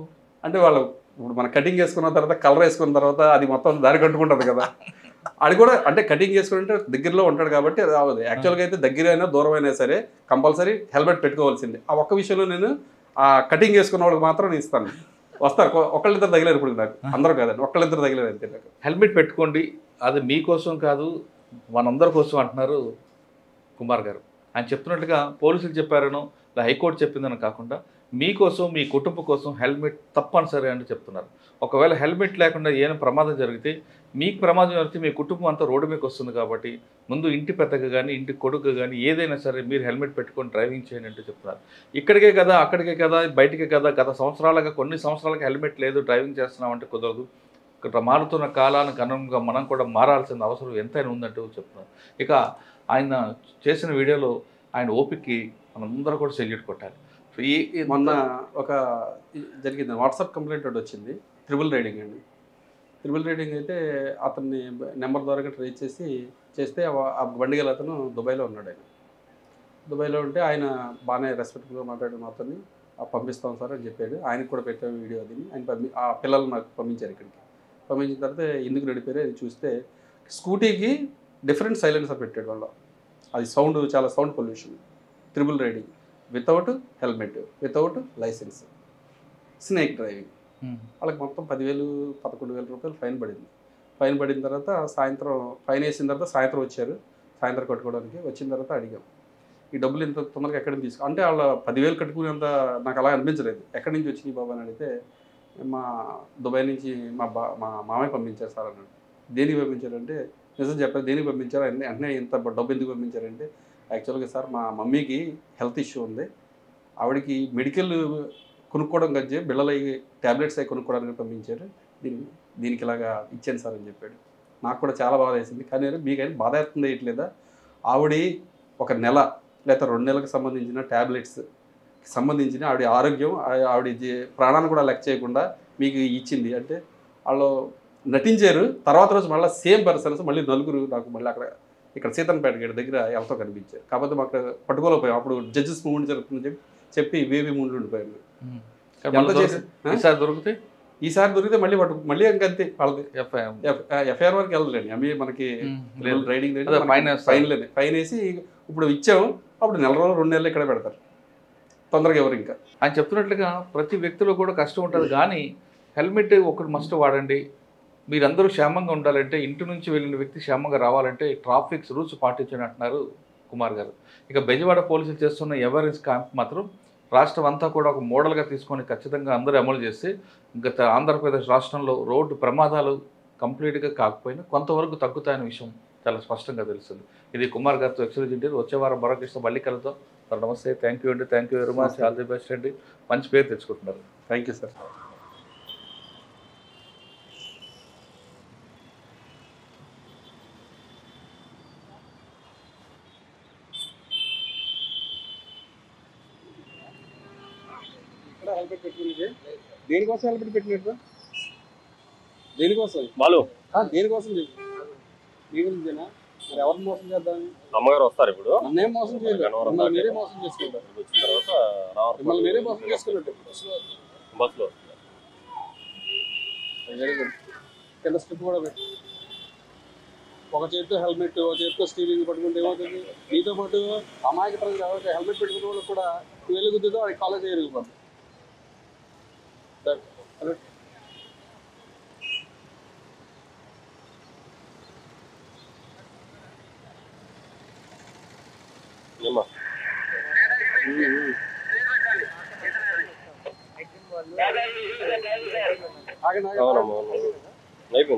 అంటే వాళ్ళు ఇప్పుడు మన కటింగ్ వేసుకున్న తర్వాత కలర్ వేసుకున్న తర్వాత అది మొత్తం దారి కట్టుకుంటుంది కదా, అది కూడా అంటే కటింగ్ చేసుకుంటే దగ్గరలో ఉంటాడు కాబట్టి అది అవ్వదు. యాక్చువల్గా అయితే దగ్గర అయినా దూరం అయినా సరే కంపల్సరీ హెల్మెట్ పెట్టుకోవాల్సిందే. ఆ ఒక్క విషయంలో నేను ఆ కటింగ్ వేసుకున్న వాళ్ళకి మాత్రం నేను ఇస్తాను. వస్తారు ఒకళ్ళిద్దరు తగిలేరు, ఇప్పుడు నాకు అందరూ కాదండి, ఒకళ్ళిద్దరు తగిలేరు అంతే. నాకు హెల్మెట్ పెట్టుకోండి, అది మీకోసం కాదు మనందరి కోసం అంటున్నారు కుమార్ గారు. ఆయన చెప్తున్నట్టుగా పోలీసులు చెప్పారనో లేదా హైకోర్టు చెప్పిందని కాకుండా మీకోసం మీ కుటుంబం కోసం హెల్మెట్ తప్పనిసరి అని చెప్తున్నారు. ఒకవేళ హెల్మెట్ లేకుండా ఏమైనా ప్రమాదం జరిగితే మీకు ప్రమాదం జరిగితే మీ కుటుంబం అంతా రోడ్డు మీకు వస్తుంది. కాబట్టి ముందు ఇంటి పెద్దగా కానీ ఇంటి కొడుకు కానీ ఏదైనా సరే మీరు హెల్మెట్ పెట్టుకొని డ్రైవింగ్ చేయండి అంటూ చెప్తున్నారు. ఇక్కడికే కదా అక్కడికే కదా బయటికే కదా, గత సంవత్సరాలుగా కొన్ని సంవత్సరాలకి హెల్మెట్ లేదు డ్రైవింగ్ చేస్తున్నామంటే కుదరదు. ఇక్కడ మారుతున్న కాలానికి అనుగుణంగా మనం కూడా మారాల్సిన అవసరం ఎంతైనా ఉందంటూ చెప్తున్నారు. ఇక ఆయన చేసిన వీడియోలో ఆయన ఓపికకి మనందరూ కూడా సెల్యూట్ కొట్టాలి. మొన్న ఒక జరిగింది వాట్సాప్ కంప్లైంట్ ఒకటి వచ్చింది, ట్రిపుల్ రైడింగ్ అండి. ట్రిపుల్ రైడింగ్ అయితే అతన్ని నెంబర్ ద్వారా ట్రేస్ చేస్తే ఆ బండి గల అతను దుబాయ్లో ఉన్నాడు. ఆయన దుబాయ్లో ఉంటే ఆయన బాగానే రెస్పెక్ట్గా మాట్లాడిన అతన్ని పంపిస్తాం సార్ అని చెప్పాడు. ఆయనకు కూడా పెట్టే వీడియో అది. ఆయన ఆ పిల్లలు నాకు పంపించారు ఇక్కడికి. పంపించిన తర్వాత ఎందుకు నడిపారు అది చూస్తే స్కూటీకి డిఫరెంట్ సైలెన్సర్ పెట్టాడు వాళ్ళు. అది సౌండ్ చాలా sound pollution. Triple riding without helmet, without licence, snake driving. వాళ్ళకి మొత్తం 10,000 11,000 రూపాయలు ఫైన్ పడింది. ఫైన్ పడిన తర్వాత సాయంత్రం ఫైన్ వేసిన తర్వాత సాయంత్రం వచ్చారు. సాయంత్రం కట్టుకోవడానికి వచ్చిన తర్వాత అడిగాం ఈ డబ్బులు ఇంత తొందరగా ఎక్కడి నుంచి తీసుకో అంటే వాళ్ళ 10,000 కట్టుకునేంత నాకు అలా అనిపించలేదు. ఎక్కడి నుంచి వచ్చినాయి బాబా అని అడిగితే మా దుబాయ్ నుంచి మా మామయ్య పంపించారు సార్ అన్నాడు. దేనికి పంపించారంటే నిజం చెప్పారు, దేనికి పంపించారు వెంటనే ఇంత డబ్బు ఎందుకు పంపించారంటే యాక్చువల్గా సార్ మా మమ్మీకి హెల్త్ ఇష్యూ ఉంది, ఆవిడకి మెడికల్ కొనుక్కోవడం కంటే బిళ్ళలు అవి ట్యాబ్లెట్స్ అవి కొనుక్కోవడానికి పంపించారు, దీనికి ఇలాగా ఇచ్చాను సార్ అని చెప్పాడు. నాకు కూడా చాలా బాధ వేసింది. కానీ మీకైనా బాధ వేస్తుంది వేయట్లేదా, ఆవిడ ఒక నెల లేదా 2 నెలలకు సంబంధించిన ట్యాబ్లెట్స్ సంబంధించిన ఆవిడ ఆరోగ్యం ఆవిడ ప్రాణాన్ని కూడా లెక్క చేయకుండా మీకు ఇచ్చింది అంటే వాళ్ళు నటించారు. తర్వాత రోజు మళ్ళీ సేమ్ పర్సన్స్ మళ్ళీ 4 నాకు మళ్ళీ అక్కడ ఇక్కడ సీతన్పేట గేట్ దగ్గర ఎవరితో కనిపించారు. కాకపోతే మాకు పట్టుకోలేకపోయాం. అప్పుడు జడ్జెస్ మూమెంట్ జరుగుతుందని చెప్పి వేవి మూమెంట్ ఉండిపోయాము. ఈసారి దొరికితే మళ్ళీ ఇంకంతే వాళ్ళది ఎఫ్ఐఆర్ వరకు వెళ్ళలేండి. అవి మనకి రైడింగ్ ఫైన్ వేసి ఇప్పుడు ఇచ్చాము. అప్పుడు 1 నెల రోజులు 2 నెలలు ఇక్కడ పెడతారు, తొందరగా ఎవరు. ఇంకా ఆయన చెప్తున్నట్లుగా ప్రతి వ్యక్తిలో కూడా కష్టం ఉంటుంది, కానీ హెల్మెట్ ఒకటి మస్ట్ వాడండి. మీరందరూ క్షేమంగా ఉండాలంటే, ఇంటి నుంచి వెళ్ళిన వ్యక్తి క్షేమంగా రావాలంటే ట్రాఫిక్ రూల్స్ పాటించండి అంటున్నారు కుమార్ గారు. ఇక బెజవాడ పోలీసులు చేస్తున్న అవేర్నెస్ క్యాంప్ మాత్రం రాష్ట్రం అంతా కూడా ఒక మోడల్గా తీసుకొని ఖచ్చితంగా అందరూ అమలు చేస్తే గత ఆంధ్రప్రదేశ్ రాష్ట్రంలో రోడ్డు ప్రమాదాలు కంప్లీట్గా కాకపోయినా కొంతవరకు తగ్గుతాయనే విషయం చాలా స్పష్టంగా తెలుస్తుంది. ఇది కుమార్ గారితో ఎక్స్క్లూజివ్. వచ్చే వారం మరొక మళ్ళీ కలుద్దాం. నమస్తే, థ్యాంక్ యూ అండి, thank you very much, all the best అండి. మంచి పేరు తెచ్చుకుంటున్నారు. Thank you sir. హెల్మెట్ పెట్టుకునేది దేనికోసం? హెల్మెట్ పెట్టినట్టు దేనికోసం? వాళ్ళు దేనికోసం చెప్పు. మీ గురించేనా? మరి ఎవరిని మోసం చేద్దాం? అమ్మగారు వస్తారు ఇప్పుడు. నన్నేం మోసం చేయలేదు, మిమ్మల్ని మీరే మోసం చేసుకుంటారు. వచ్చిన తర్వాత మిమ్మల్ని మీరే మోసం చేసుకున్నట్టు బస్సులో కింద స్ట్రిప్ కూడా పెట్టి ఒక చేతితో హెల్మెట్, ఒక చేతితో స్టీరింగ్ పట్టుకుంటే ఏమవుతుంది? మీతో పాటు అమాయకతరం కాబట్టి హెల్మెట్ పెట్టుకునే వాళ్ళకి కూడా వెలుగుతుందో అది కాలేజ్ ఎరుగుతుంది.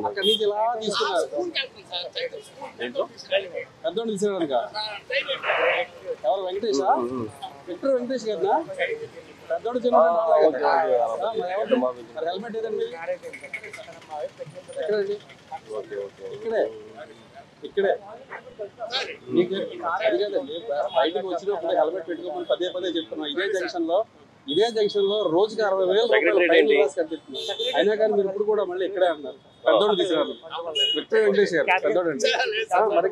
అక్కడి నుంచి ఇలా తీసుకున్నారు పెద్దోడు తీసుకున్నాడు. ఎవరు? వెంకటేష్ వెంకటేష్ కదా పెద్దోడు చిన్న. హెల్మెట్ ఏదండి? ఎక్కడండి? ఇక్కడే ఇక్కడే నీకు అది కదండి, బయటకు వచ్చినప్పుడు హెల్మెట్ పెట్టుకోమని పదే పదే చెప్తున్నాం. ఇదే జంక్షన్ లో రోజుకి 60,000 ఫైన్ రాసి కట్టిస్తున్నాం. అయినా కానీ మీరు ఇప్పుడు కూడా మళ్ళీ ఇక్కడే అన్నారు. పెద్దోడు తీసుకున్నారు, విక్టర్ వెంకటేష్ గారు పెద్దోడు అండి. మరి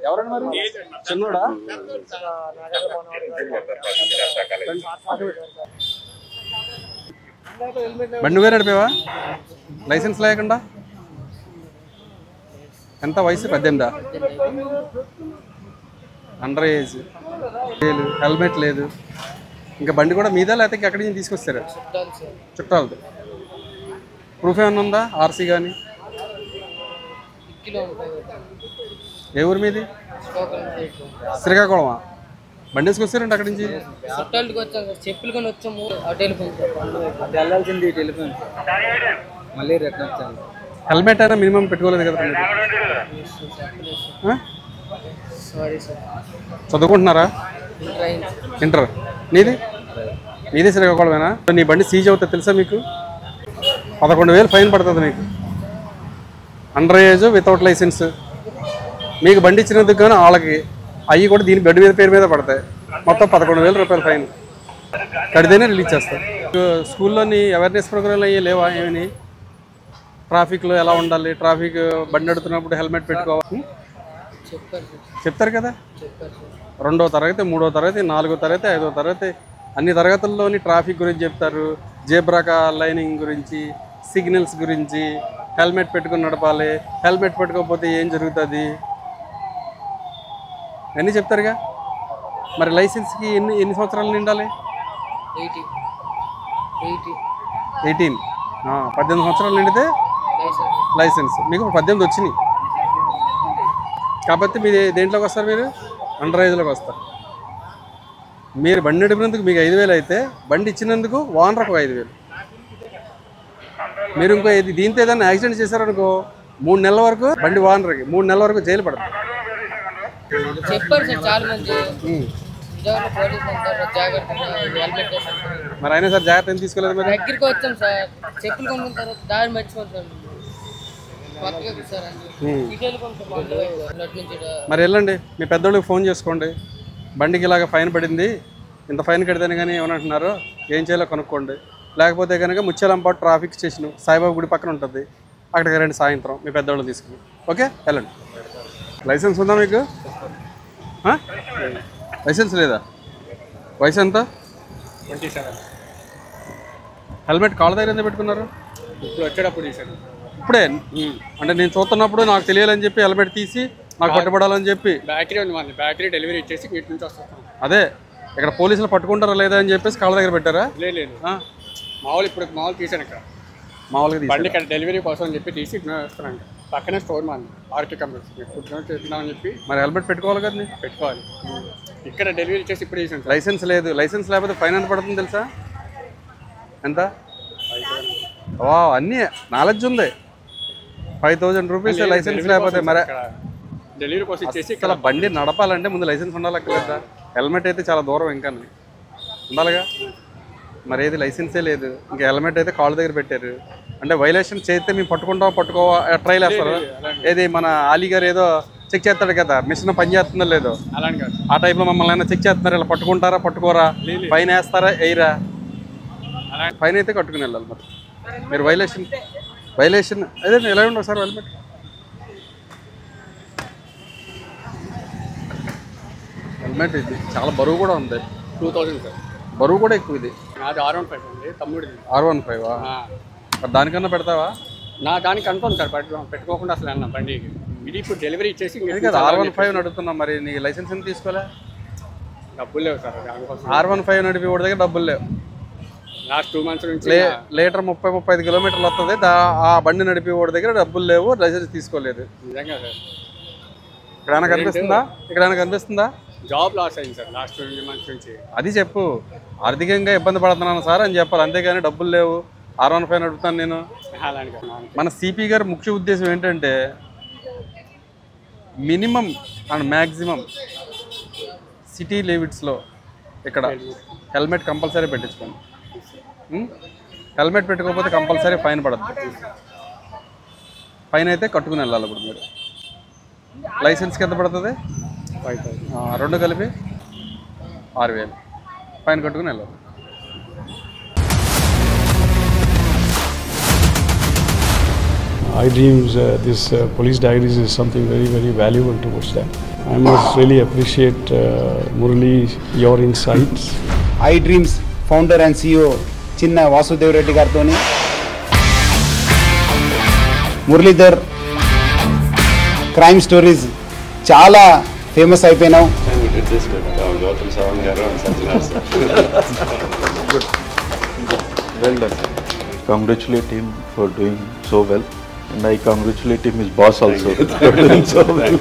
ఎవరండి మరి చిన్నోడా? బండి వేరే నడిపేవా లైసెన్స్ లేకుండా? ఎంత వయసు? 18? అండర్ ఏజ్, హెల్మెట్ లేదు. ఇంకా బండి కూడా మీదా లేకపోతే ఎక్కడి నుంచి తీసుకొస్తారా? చుట్టాలతో. ప్రూఫ్ ఏమన్నా ఉందా? ఆర్సీ కానీ? ఏ ఊరు మీది? శ్రీకాకుళమా? బండి వేసుకొస్తారండి అక్కడి నుంచి? చెప్పులు కొని వచ్చాము. వెళ్ళాల్సింది టెలిఫోన్, మళ్ళీ రిటర్న్ వచ్చాను. హెల్మెట్ అయినా మినిమం పెట్టుకోలేదు కదా? చదువుకుంటున్నారా? ఇంటర్. నీది శ్రీకాకుళమేనా? నీ బండి సీజ్ అవుతుంది తెలుసా మీకు? 11,000 ఫైన్ పడుతుంది మీకు. Under age, without licence. మీకు బండి ఇచ్చినందుకు కానీ వాళ్ళకి అవి కూడా దీని బెడ్ మీద పేరు మీద పడతాయి. మొత్తం 11,000 రూపాయల ఫైన్ కడితేనే రిలీజ్ చేస్తారు. స్కూల్లోని అవేర్నెస్ ప్రోగ్రాంలు అయ్యి లేవా? ఏమని ట్రాఫిక్లో ఎలా ఉండాలి, ట్రాఫిక్ బండి నడుతున్నప్పుడు హెల్మెట్ పెట్టుకోవాలి చెప్తారు కదా? 2వ తరగతి, 3వ తరగతి, 4వ తరగతి, 5వ తరగతి అన్ని తరగతుల్లోని ట్రాఫిక్ గురించి చెప్తారు. జేబ్రా లైనింగ్ గురించి, సిగ్నల్స్ గురించి, హెల్మెట్ పెట్టుకుని నడపాలి, హెల్మెట్ పెట్టుకోకపోతే ఏం జరుగుతుంది అన్నీ చెప్తారుగా. మరి లైసెన్స్కి ఎన్ని సంవత్సరాలు నిండాలి? 18. 18 సంవత్సరాలు నిండితే లైసెన్స్. మీకు 18 వచ్చినాయి కాబట్టి మీరు దేంట్లోకి వస్తారు? మీరు అండర్ ఏజ్లోకి వస్తారు. మీరు బండి నడిపినందుకు మీకు 5,000 అయితే, బండి ఇచ్చినందుకు ఓనర్కు 5,000. మీరు ఇంకో దీంతో ఏదైనా యాక్సిడెంట్ చేశారనుకో 3 నెలల వరకు బండి ఓనర్కి 3 నెలల వరకు జైలు పడుతుంది. చెప్పారు సార్ చాలా మంది. మరి అయినా సార్ జాగ్రత్త ఏం తీసుకోలేదు? మరి దగ్గరికి వచ్చాం సార్, చెప్పులు కొనుక్కున్న తర్వాత దారి మర్చిపోతాం సార్. మరి వెళ్ళండి, మీ పెద్దోళ్ళకి ఫోన్ చేసుకోండి. బండికి ఇలాగ ఫైన్ పడింది, ఇంత ఫైన్ కడితేనే కానీ ఏమనంటున్నారు, ఏం చేయాలో కనుక్కోండి. లేకపోతే కనుక ముత్యాలంపాటు ట్రాఫిక్ స్టేషన్ సాయిబాబా గుడి పక్కన ఉంటుంది, అక్కడికి రండి సాయంత్రం మీ పెద్దోళ్ళు తీసుకుని. ఓకే, వెళ్ళండి. లైసెన్స్ ఉందా మీకు? లైసెన్స్ లేదా? వయసు ఎంత? 27. హెల్మెట్ కాళ్ళ దగ్గర ఎంత పెట్టుకున్నారు? ఇప్పుడు వచ్చేటప్పుడు తీసాను. ఇప్పుడే అంటే నేను చూస్తున్నప్పుడు నాకు తెలియాలని చెప్పి హెల్మెట్ తీసి నాకు పట్టుబడాలని చెప్పి బ్యాటరీ ఉంది, మన బ్యాటరీ డెలివరీ ఇచ్చేసి వీటి నుంచి వస్తాం. అదే ఇక్కడ పోలీసులు పట్టుకుంటారా లేదా అని చెప్పేసి కాళ్ళ దగ్గర పెట్టారా? లేదు, మామూలు ఇప్పుడు మామూలు తీసాను. ఇక్కడ మామూలుగా బండి ఇక్కడ డెలివరీ కోసం అని చెప్పి తీసి వస్తున్నాను. పక్కనే స్టోర్ మాది ఆర్టీ కంపెనీ చెప్తున్నామని చెప్పి. మరి హెల్మెట్ పెట్టుకోవాలి కదా? పెట్టుకోవాలి. ఇక్కడ డెలివరీ ఇచ్చేసి ఇప్పుడు తీసాను. లైసెన్స్ లేదు. లైసెన్స్ లేకపోతే ఫైన్ ఎంత పడుతుంది తెలుసా? ఎంత? అన్నీ నాలెడ్జ్ ఉంది. 5,000 రూపీస్ లైసెన్స్ లేకపోతే. మరి డెలివరీ కోసం ఇచ్చేసి అసలు బండి నడపాలంటే ముందు లైసెన్స్ ఉండాలక్కర్లేదా? హెల్మెట్ అయితే చాలా దూరం ఇంకా ఉండాలిగా. మరి ఏది లైసెన్సే లేదు, ఇంకా హెల్మెట్ అయితే కాళ్ళ దగ్గర పెట్టారు. అంటే వైలేషన్ చేస్తే మేము పట్టుకోవా ట్రైల్ వేస్తారు. ఏది మన ఆలీ గారు ఏదో చెక్ చేస్తాడు కదా, మిషన్ పని చేస్తుందో లేదో, అలాంటి కాదు. ఆ టైప్లో మమ్మల్ని అయినా చెక్ చేస్తున్నారు. ఇలా పట్టుకుంటారా పట్టుకోరా, ఫైన్ వేస్తారా వేయరా? ఫైన్ అయితే కట్టుకుని వెళ్ళాలి. మరి మీరు వైలేషన్ అదే ఎలా ఉండవు సార్ హెల్మెట్? హెల్మెట్ ఇది చాలా బరువు కూడా ఉంది. 2000 సార్. బరువు కూడా ఎక్కువ. ఇది నాది R15 అండి, తమ్ముడిది. R15 దానికన్నా పెడతావా? నా దానికి కన్ఫర్మ్ సార్, పెట్టుకోకుండా అసలు అన్న బండికి. ఇది ఇప్పుడు డెలివరీ ఇచ్చేసి R15 అడుగుతున్నా. మరి నీ లైసెన్స్ ఎంత తీసుకోలే? డబ్బులు లేవు సార్ దానికోసం. R15 నడిపి వాడి దగ్గర డబ్బులు లేవు. లాస్ట్ 2 మంత్స్ నుంచి లీటర్ 30-35 కిలోమీటర్లు వస్తుంది. ఆ బండి నడిపి వాడి దగ్గర డబ్బులు లేవు, లైసెన్స్ తీసుకోలేదు. నిజంగా సార్. ఇక్కడైనా కనిపిస్తుందా? జాబ్ లాస్ అయింది సార్ లాస్ట్ 2 మంత్స్ నుంచి. అది చెప్పు, ఆర్థికంగా ఇబ్బంది పడుతున్నాను సార్ అని చెప్పాలి. అంతేగాని డబ్బులు లేవు R15 నడుపుతాను నేను. మన సిపి గారి ముఖ్య ఉద్దేశం ఏంటంటే మినిమం అండ్ మ్యాక్సిమం సిటీ లిమిట్స్లో ఇక్కడ హెల్మెట్ కంపల్సరీ పెట్టించుకోండి. హెల్మెట్ పెట్టుకోకపోతే కంపల్సరీ ఫైన్ పడుతుంది. ఫైన్ అయితే కట్టుకుని వెళ్ళాలి. ఇప్పుడు మీరు లైసెన్స్కి ఎంత పడుతుంది? 5,000. రెండు కలిపి 6,000 ఫైన్ కట్టుకుని వెళ్ళాలి. iDreams, this police diaries is something very, very valuable towards that. I must really appreciate Murali, your insights. iDreams founder and CEO Chinna Vasudev Reddy Gartoni, Muralidhar crime stories చాలా famous అయిపోయినావు. Well done. Congratulate him for doing so well, and I congratulate him, his boss also, for doing so well.